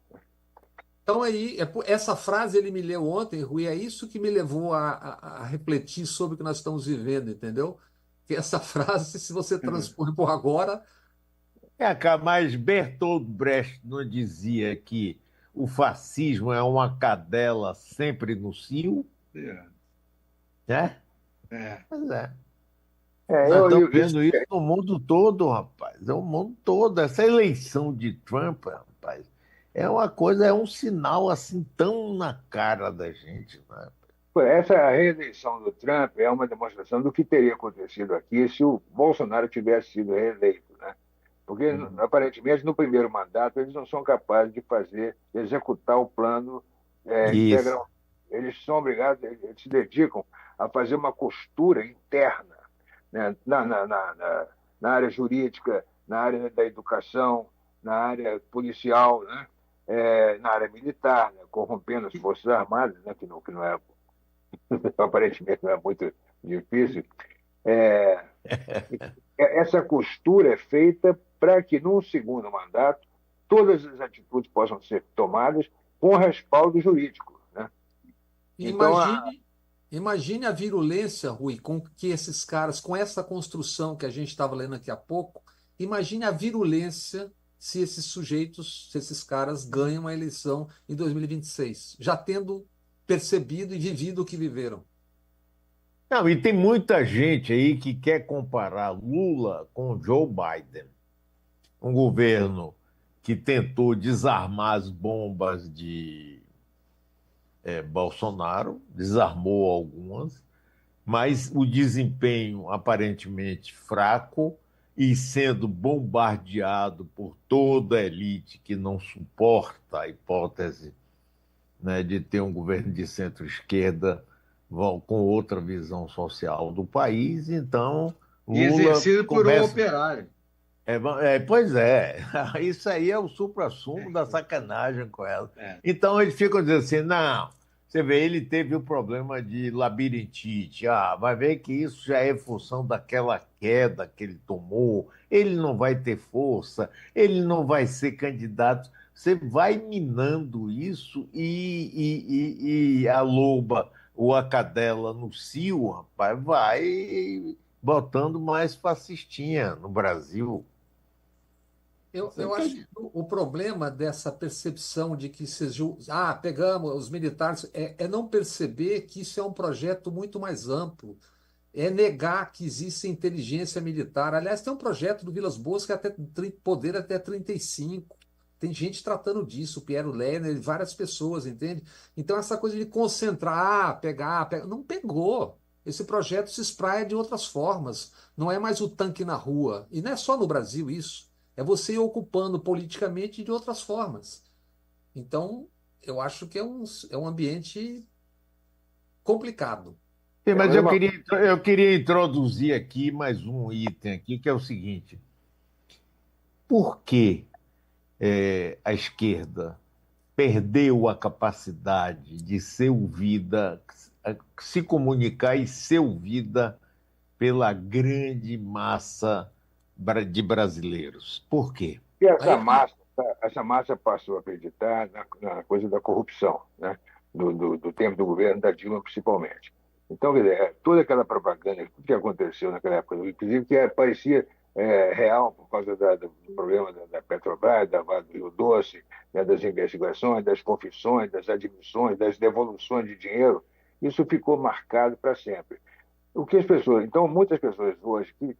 S4: Então aí, essa frase ele me leu ontem, Rui, é isso que me levou a refletir sobre o que nós estamos vivendo, entendeu? Que essa frase, se você transpor por agora...
S1: Mas Bertolt Brecht não dizia que o fascismo é uma cadela sempre no cio? Pois é. Nós estamos vendo isso no mundo todo, rapaz. É o mundo todo. Essa eleição de Trump, rapaz, é uma coisa, é um sinal assim tão na cara da gente, né?
S3: Essa reeleição do Trump é uma demonstração do que teria acontecido aqui se o Bolsonaro tivesse sido reeleito, né? Porque, aparentemente, no primeiro mandato, eles não são capazes de executar o plano integral. Eles são obrigados, eles se dedicam a fazer uma costura interna, né? Na área jurídica, na área da educação, na área policial, né? Na área militar, né? Corrompendo as Forças Armadas, né? que não é, aparentemente não é muito difícil. Essa costura é feita para que, num segundo mandato, todas as atitudes possam ser tomadas com respaldo jurídico, né?
S4: Imagine a virulência, Rui, com que esses caras, com essa construção que a gente estava lendo aqui há pouco, imagine a virulência se esses sujeitos, se esses caras ganham a eleição em 2026, já tendo percebido e vivido o que viveram.
S1: Não, e tem muita gente aí que quer comparar Lula com Joe Biden, um governo que tentou desarmar as bombas de Bolsonaro, desarmou algumas, mas o desempenho aparentemente fraco e sendo bombardeado por toda a elite que não suporta a hipótese, né, de ter um governo de centro-esquerda com outra visão social do país. Então,
S2: E
S1: Lula
S2: exercido por um
S1: começa.
S2: operário.
S1: Pois é, isso aí é o suprassumo da sacanagem com ela.
S2: É.
S1: Então eles ficam dizendo assim: não, você vê, ele teve o problema de labirintite, vai ver que isso já é função daquela queda que ele tomou, ele não vai ter força, ele não vai ser candidato. Você vai minando isso e a loba ou a cadela no cio, rapaz, vai botando mais fascistinha no Brasil.
S4: Eu acho que o problema dessa percepção de que pegamos os militares, é não perceber que isso é um projeto muito mais amplo. É negar que existe inteligência militar. Aliás, tem um projeto do Vilas Boas que tem poder até 35. Tem gente tratando disso, o Piero Lerner, várias pessoas, entende? Então, essa coisa de concentrar, pegar, não pegou. Esse projeto se espraia de outras formas. Não é mais o tanque na rua. E não é só no Brasil isso. É você ir ocupando politicamente de outras formas. Então, eu acho que é um ambiente complicado.
S1: Sim, mas
S3: mas uma,
S1: eu queria introduzir aqui mais um item aqui, que é o seguinte: por que a esquerda perdeu a capacidade de ser ouvida, se comunicar e ser ouvida pela grande massa de brasileiros? Por quê?
S3: e
S4: Aí,
S3: essa massa passou a acreditar na coisa da corrupção, né? Do tempo do governo da Dilma, principalmente. Então, quer dizer, toda aquela propaganda, tudo que aconteceu naquela época, inclusive que parecia real por causa do problema da Petrobras, da Vale do Rio Doce, né, das investigações, das confissões, das admissões, das devoluções de dinheiro, isso ficou marcado para sempre. O que as pessoas, então, muitas pessoas hoje que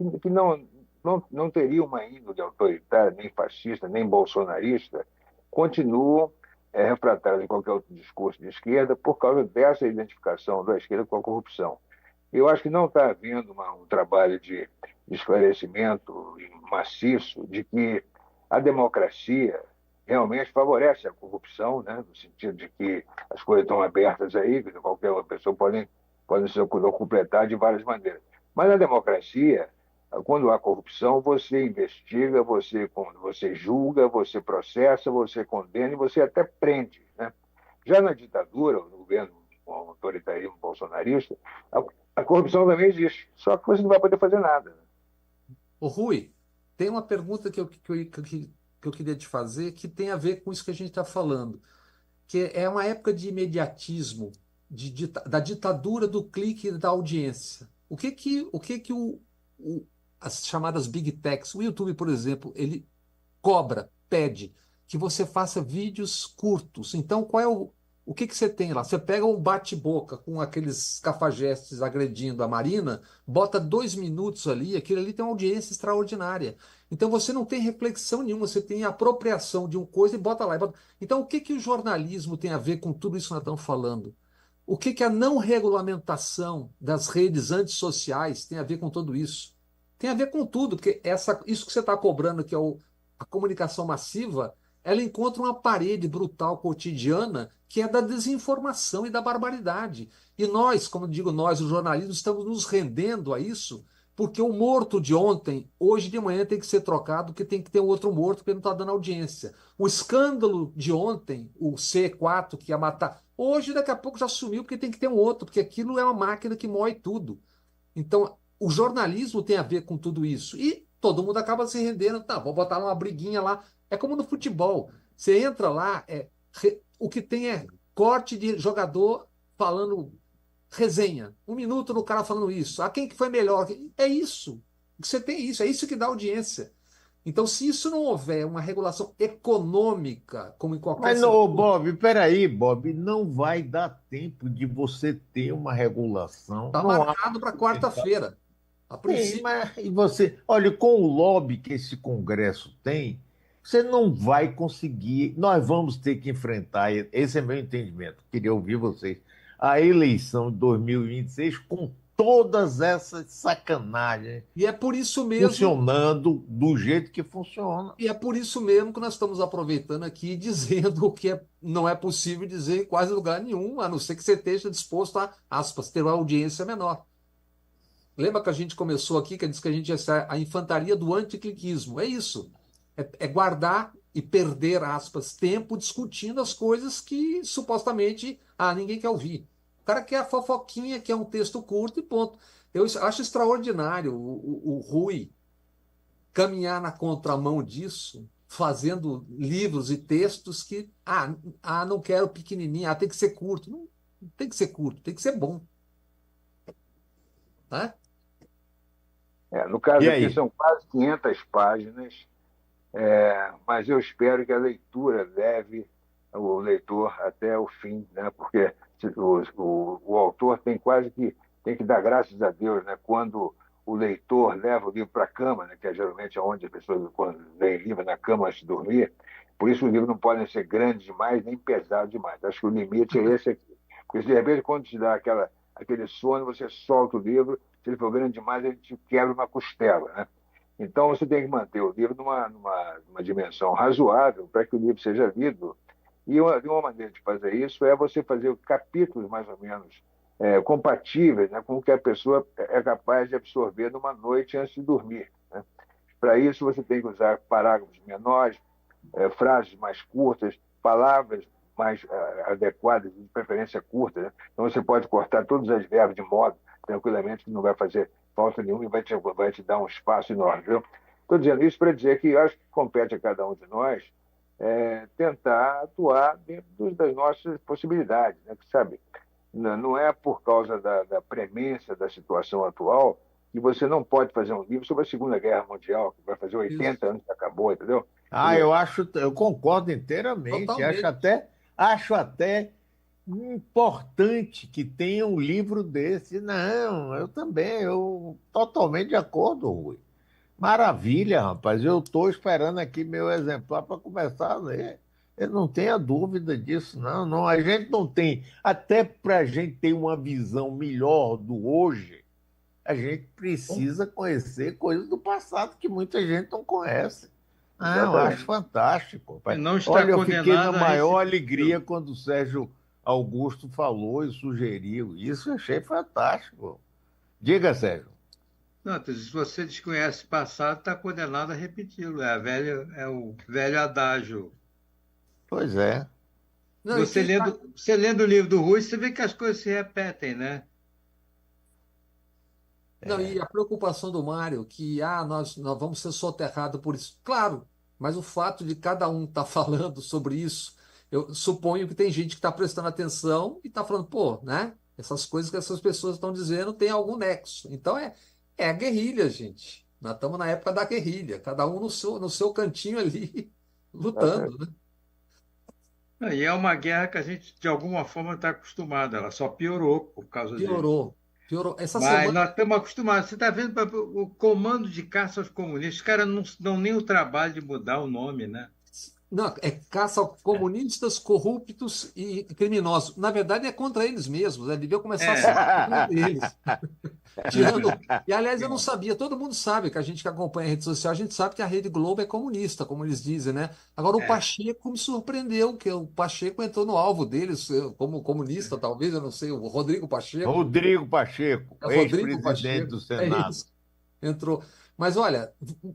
S3: não teriam uma índole autoritária, nem fascista, nem bolsonarista, continuam refratárias em qualquer outro discurso de esquerda por causa dessa identificação da esquerda com a corrupção. Eu acho que não está havendo um trabalho de esclarecimento maciço de que a democracia realmente favorece a corrupção, né? No sentido de que as coisas estão abertas aí, que qualquer pessoa pode se completar de várias maneiras. Mas na democracia, quando há corrupção, você investiga, você julga, você processa, você condena e você até prende, né? Já na ditadura, no governo com o autoritarismo bolsonarista, a corrupção também existe, só que você não vai poder fazer nada, né?
S4: ô Rui, tem uma pergunta que eu queria te fazer que tem a ver com isso que a gente está falando, que é uma época de imediatismo, da ditadura do clique e da audiência. As chamadas Big Techs, o YouTube, por exemplo, ele pede que você faça vídeos curtos. Então, o que você tem lá? Você pega um bate-boca com aqueles cafajestes agredindo a Marina, bota 2 minutos ali, aquilo ali tem uma audiência extraordinária. Então você não tem reflexão nenhuma, você tem apropriação de uma coisa e bota lá. Então o que o jornalismo tem a ver com tudo isso que nós estamos falando? O que a não regulamentação das redes antissociais tem a ver com tudo isso? Tem a ver com tudo, porque isso que você está cobrando, que é a comunicação massiva, ela encontra uma parede brutal cotidiana que é da desinformação e da barbaridade. E nós, como digo nós, os jornalistas, estamos nos rendendo a isso, porque o morto de ontem, hoje de manhã, tem que ser trocado, porque tem que ter outro morto, porque não está dando audiência. O escândalo de ontem, o C4, que ia matar, hoje, daqui a pouco, já sumiu, porque tem que ter um outro, porque aquilo é uma máquina que moe tudo. Então, o jornalismo tem a ver com tudo isso. E todo mundo acaba se rendendo. Tá, vou botar uma briguinha lá. É como no futebol. Você entra lá, o que tem é corte de jogador falando resenha. 1 minuto no cara falando isso. Quem que foi melhor? É isso. Você tem isso. É isso que dá audiência. Então, se isso não houver uma regulação econômica, como em qualquer
S1: Mas, não,
S4: setor,
S1: Bob, peraí, Bob, não vai dar tempo de você ter uma regulação.
S4: está
S1: Não há.
S4: marcado para quarta-feira. A
S1: Sim,
S4: princípio,
S1: mas e você, olha, com o lobby que esse Congresso tem, Você não vai conseguir. Nós vamos ter que enfrentar, esse é meu entendimento, queria ouvir vocês, a eleição de 2026 com todas essas sacanagens
S4: E é por isso mesmo
S1: funcionando do jeito que funciona.
S4: E é por isso mesmo que nós estamos aproveitando aqui e dizendo o que não é possível dizer em quase lugar nenhum, a não ser que você esteja disposto a, aspas, ter uma audiência menor. Lembra que a gente começou aqui, que disse que a gente ia ser a infantaria do anticliquismo? É isso. É guardar e perder, aspas, tempo discutindo as coisas que supostamente ninguém quer ouvir. O cara quer a fofoquinha, quer um texto curto e ponto. Eu acho extraordinário o Rui caminhar na contramão disso, fazendo livros e textos que, não quero pequenininho, tem que ser curto. Não, não tem que ser curto, tem que ser bom. Tá?
S3: No caso
S1: E
S3: aqui
S1: aí?
S3: são quase 500 páginas, mas eu espero que a leitura leve o leitor até o fim, né? Porque o autor tem que dar graças a Deus, né? Quando o leitor leva o livro para a cama, né? Que é geralmente onde as pessoas quando leem livro na cama antes de dormir. Por isso os livros não podem ser grandes demais nem pesados demais. Acho que o limite é esse aqui. Porque de repente quando te dá aquele sono, você solta o livro, se ele for grande demais, ele te quebra uma costela, né? Então, você tem que manter o livro numa dimensão razoável para que o livro seja lido. E uma maneira de fazer isso é você fazer capítulos mais ou menos compatíveis, né, com o que a pessoa é capaz de absorver numa noite antes de dormir, né? Para isso, você tem que usar parágrafos menores, frases mais curtas, palavras mais adequadas, de preferência curtas, né? Então, você pode cortar todos os verbos de modo, tranquilamente, que não vai fazer falta nenhuma e vai te dar um espaço enorme. Estou dizendo isso para dizer que eu acho que compete a cada um de nós tentar atuar dentro das nossas possibilidades, né? Que, sabe, não é por causa da premência da situação atual que você não pode fazer um livro sobre a Segunda Guerra Mundial, que vai fazer
S4: Isso.
S3: 80 anos que acabou, entendeu?
S1: Eu concordo inteiramente.
S4: Totalmente.
S1: Acho até importante que tenha um livro desse. Não, eu também, eu totalmente de acordo, Rui. Maravilha, rapaz. Eu estou esperando aqui meu exemplar para começar a ler. Eu não tenha dúvida disso, não. Não, a gente não tem. Até para a gente ter uma visão melhor do hoje, a gente precisa conhecer coisas do passado que muita gente não conhece. Ah, eu acho
S3: Exatamente.
S1: fantástico,
S2: E
S1: pai.
S2: não está
S1: Olha, eu fiquei na
S2: condenado a
S1: maior
S2: receber.
S1: alegria quando o Sérgio Augusto falou e sugeriu. Isso eu achei fantástico. Diga, Sérgio.
S2: Não, se você desconhece o passado, está condenado a repeti-lo. É o velho adágio.
S1: Pois é.
S4: Não, e quem
S2: Você lendo o livro do Rui, você vê que as coisas se repetem, né?
S4: Não, e a preocupação do Mário, que nós vamos ser soterrados por isso. Claro, mas o fato de cada um estar falando sobre isso, eu suponho que tem gente que está prestando atenção e está falando, pô, né? Essas coisas que essas pessoas estão dizendo tem algum nexo. Então é a guerrilha, gente. Nós estamos na época da guerrilha, cada um no seu cantinho ali, lutando, né?
S2: E é uma guerra que a gente, de alguma forma, está acostumado. Ela só piorou por causa disso.
S4: Piorou, piorou. Essa
S2: Mas
S4: semana.
S2: nós estamos acostumados. Você está vendo o comando de caça aos comunistas. Os caras não dão nem o trabalho de mudar o nome, né?
S4: Não, é caça a comunistas, corruptos e criminosos. Na verdade, é contra eles mesmos. Né? Deviam começar a ser
S2: É,
S4: contra eles. Tirando. E, aliás, eu não
S2: é,
S4: sabia. Todo mundo sabe, que a gente que acompanha a rede social, a gente sabe que a Rede Globo é comunista, como eles dizem, né? Agora, o
S2: é.
S4: Pacheco me surpreendeu, que o Pacheco entrou no alvo deles, como comunista, talvez, eu não sei, o Rodrigo Pacheco.
S1: Rodrigo Pacheco,
S4: É Rodrigo
S1: ex-presidente
S4: Pacheco,
S1: do
S4: é
S1: Senado.
S4: isso. Entrou. Mas olha,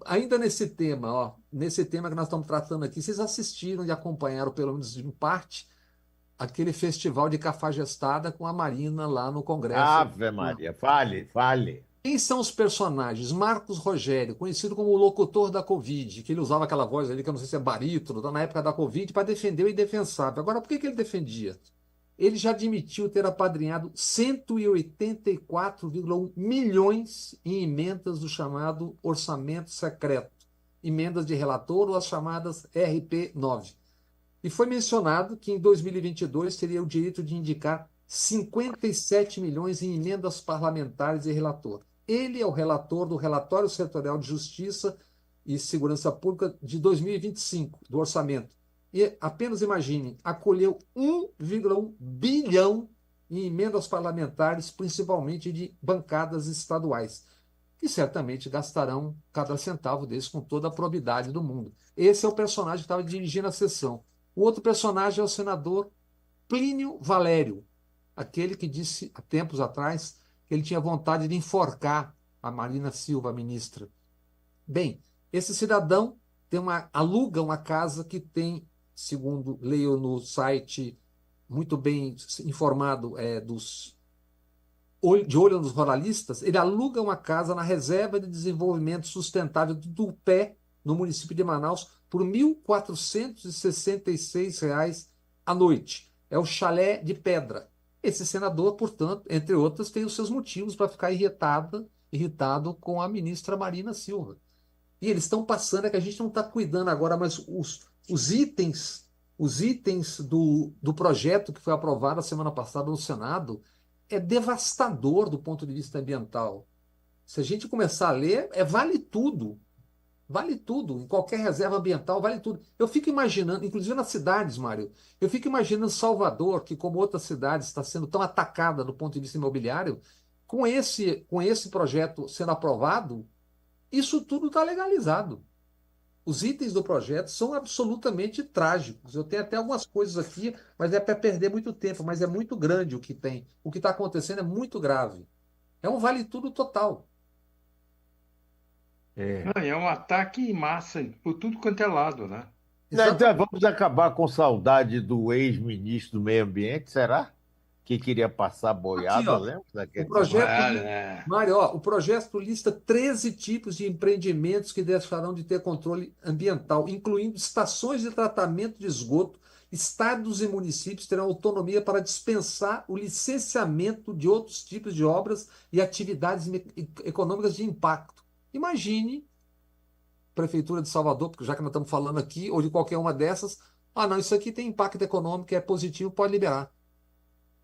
S4: ainda nesse tema, ó, nesse tema que nós estamos tratando aqui, vocês assistiram e acompanharam, pelo menos em parte, aquele festival de Cafajestada com a Marina lá no Congresso.
S1: Ave Maria, fale, fale.
S4: Quem são os personagens? Marcos Rogério, conhecido como o locutor da Covid, que ele usava aquela voz ali, que eu não sei se é barítono, na época da Covid, para defender o indefensável. Agora, por que ele defendia? Ele já admitiu ter apadrinhado 184,1 milhões em emendas do chamado orçamento secreto, emendas de relator ou as chamadas RP9. E foi mencionado que em 2022 teria o direito de indicar 57 milhões em emendas parlamentares e relator. Ele é o relator do Relatório Setorial de Justiça e Segurança Pública de 2025, do orçamento. E apenas imagine, acolheu 1,1 bilhão em emendas parlamentares, principalmente de bancadas estaduais, que certamente gastarão cada centavo desse com toda a probidade do mundo. Esse é o personagem que estava dirigindo a sessão. O outro personagem é o senador Plínio Valério, aquele que disse há tempos atrás que ele tinha vontade de enforcar a Marina Silva, a ministra. Bem, esse cidadão aluga uma casa que tem, segundo leio no site muito bem informado de olho nos ruralistas, ele aluga uma casa na Reserva de Desenvolvimento Sustentável do Tupé, no município de Manaus, por R$ 1.466 à noite. É o Chalé de Pedra. Esse senador, portanto, entre outras, tem os seus motivos para ficar irritado com a ministra Marina Silva. E eles estão passando, é que a gente não está cuidando agora, mas os itens do projeto que foi aprovado a semana passada no Senado é devastador do ponto de vista ambiental. Se a gente começar a ler, vale tudo. Vale tudo. Em qualquer reserva ambiental, vale tudo. Eu fico imaginando, inclusive nas cidades, Mário, eu fico imaginando Salvador, que como outras cidades está sendo tão atacada do ponto de vista imobiliário, com esse projeto sendo aprovado, isso tudo está legalizado. Os itens do projeto são absolutamente trágicos. Eu tenho até algumas coisas aqui, mas é para perder muito tempo, mas é muito grande o que tem. O que está acontecendo é muito grave. É um vale-tudo total.
S2: É um ataque em massa por tudo quanto é lado, né?
S1: Então, vamos acabar com saudade do ex-ministro do Meio Ambiente, será? Que queria passar
S4: Aqui,
S1: boiada,
S4: ó,
S1: lembra
S4: o
S1: daquele?
S4: projeto,
S2: É.
S4: Mário, ó, o projeto lista 13 tipos de empreendimentos que deixarão de ter controle ambiental, incluindo estações de tratamento de esgoto. Estados e municípios terão autonomia para dispensar o licenciamento de outros tipos de obras e atividades econômicas de impacto. Imagine, Prefeitura de Salvador, porque já que nós estamos falando aqui, ou de qualquer uma dessas, não, isso aqui tem impacto econômico, é positivo, pode liberar.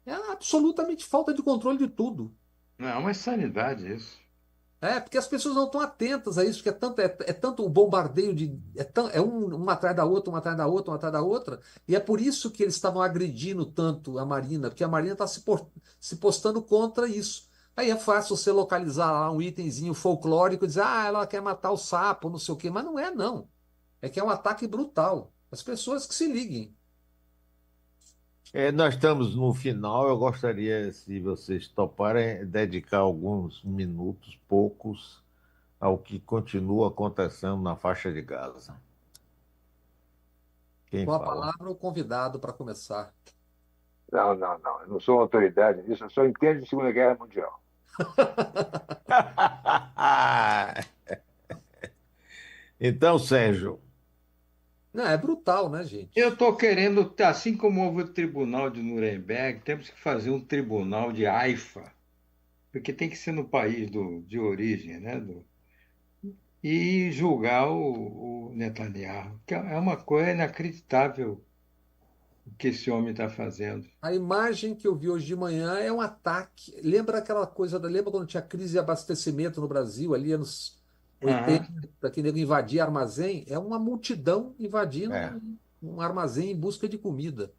S4: É absolutamente falta de controle de tudo.
S2: Não, é uma insanidade isso.
S4: Porque as pessoas não estão atentas a isso, que é tanto o bombardeio uma atrás da outra, uma atrás da outra, uma atrás da outra, e é por isso que eles estavam agredindo tanto a Marina, porque a Marina está se postando contra isso. Aí é fácil você localizar lá um itemzinho folclórico e dizer, ela quer matar o sapo, não sei o quê, mas não é, não. É que é um ataque brutal. As pessoas que se liguem.
S1: Nós estamos no final. Eu gostaria, se vocês toparem, dedicar alguns minutos, poucos, ao que continua acontecendo na faixa de Gaza. Quem
S4: Com a
S1: fala?
S4: palavra, o convidado para começar.
S3: Não, não, não. Eu não sou autoridade nisso, eu só entendo de Segunda Guerra Mundial.
S1: Então, Sérgio,
S4: Não, é brutal, né, gente?
S2: Eu estou querendo, assim como houve o tribunal de Nuremberg, temos que fazer um tribunal de Haifa, porque tem que ser no país de origem, né? E julgar o Netanyahu, que é uma coisa inacreditável o que esse homem está fazendo.
S4: A imagem que eu vi hoje de manhã é um ataque. Lembra aquela coisa, lembra quando tinha crise de abastecimento no Brasil, ali anos
S2: Aham.
S4: 80, que nego invadia armazém? É uma multidão invadindo
S1: é,
S4: um armazém em busca de comida.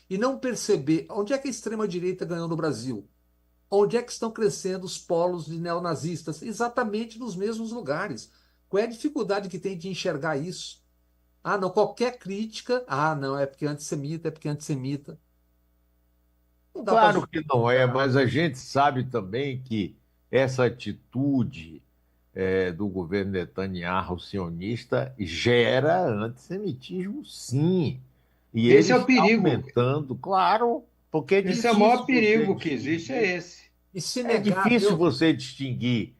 S4: E não perceber onde é que a extrema-direita ganhou no Brasil? Onde é que estão crescendo os polos de neonazistas? Exatamente nos mesmos lugares. Qual é a dificuldade que tem de enxergar isso? Não, qualquer crítica. Não, é porque é antissemita, é porque é antissemita. Não dá para
S1: claro que não é, mas a gente sabe também que essa atitude do governo Netanyahu sionista gera antissemitismo, sim. E
S2: Esse
S1: ele
S2: é o
S1: está
S2: perigo.
S1: aumentando, claro, porque é
S2: Esse é o
S1: difícil
S2: maior
S1: você
S2: perigo que existe, é
S1: distinguir.
S2: esse.
S4: E se
S1: É
S4: negar,
S1: difícil você distinguir.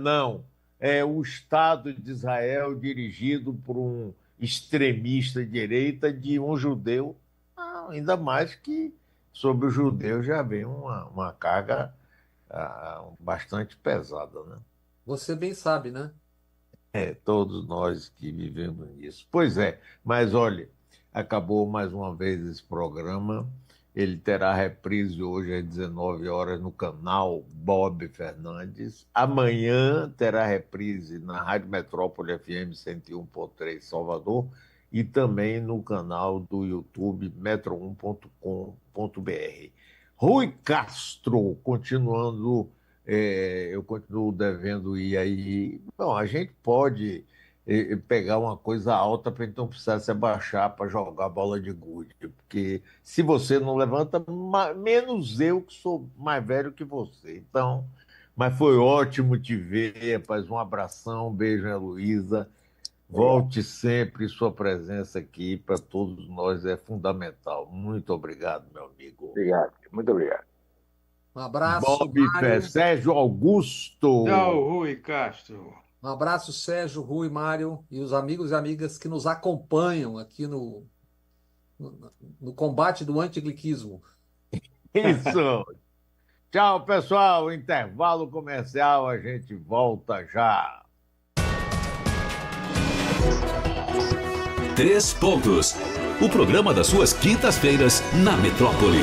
S1: Não, é o Estado de Israel dirigido por um extremista de direita de um judeu. Não, ainda mais que sobre o judeu já vem uma carga bastante pesada, né?
S4: você bem sabe, né?
S1: Todos nós que vivemos nisso. Pois é, mas olha, acabou mais uma vez esse programa. Ele terá reprise hoje às 19 horas no canal Bob Fernandes. Amanhã terá reprise na Rádio Metrópole FM 101.3 Salvador e também no canal do YouTube metro1.com.br. Rui Castro, continuando, eu continuo devendo ir aí. Bom, a gente pode pegar uma coisa alta para a gente não precisar se abaixar para jogar bola de gude, porque se você não levanta, menos eu que sou mais velho que você. Então, mas foi ótimo te ver, rapaz. Um abração, um beijo, Heloísa. Volte sempre, sua presença aqui para todos nós é fundamental. Muito obrigado, meu amigo.
S3: Obrigado, muito obrigado.
S4: Um abraço,
S1: Bob
S4: Mário.
S1: Sérgio Augusto.
S2: Tchau, Rui Castro.
S4: Um abraço, Sérgio, Rui, Mário e os amigos e amigas que nos acompanham aqui no combate do antigliquismo.
S1: Isso. Tchau, pessoal. Intervalo comercial, a gente volta já.
S6: 3 pontos. O programa das suas quintas-feiras na Metrópole.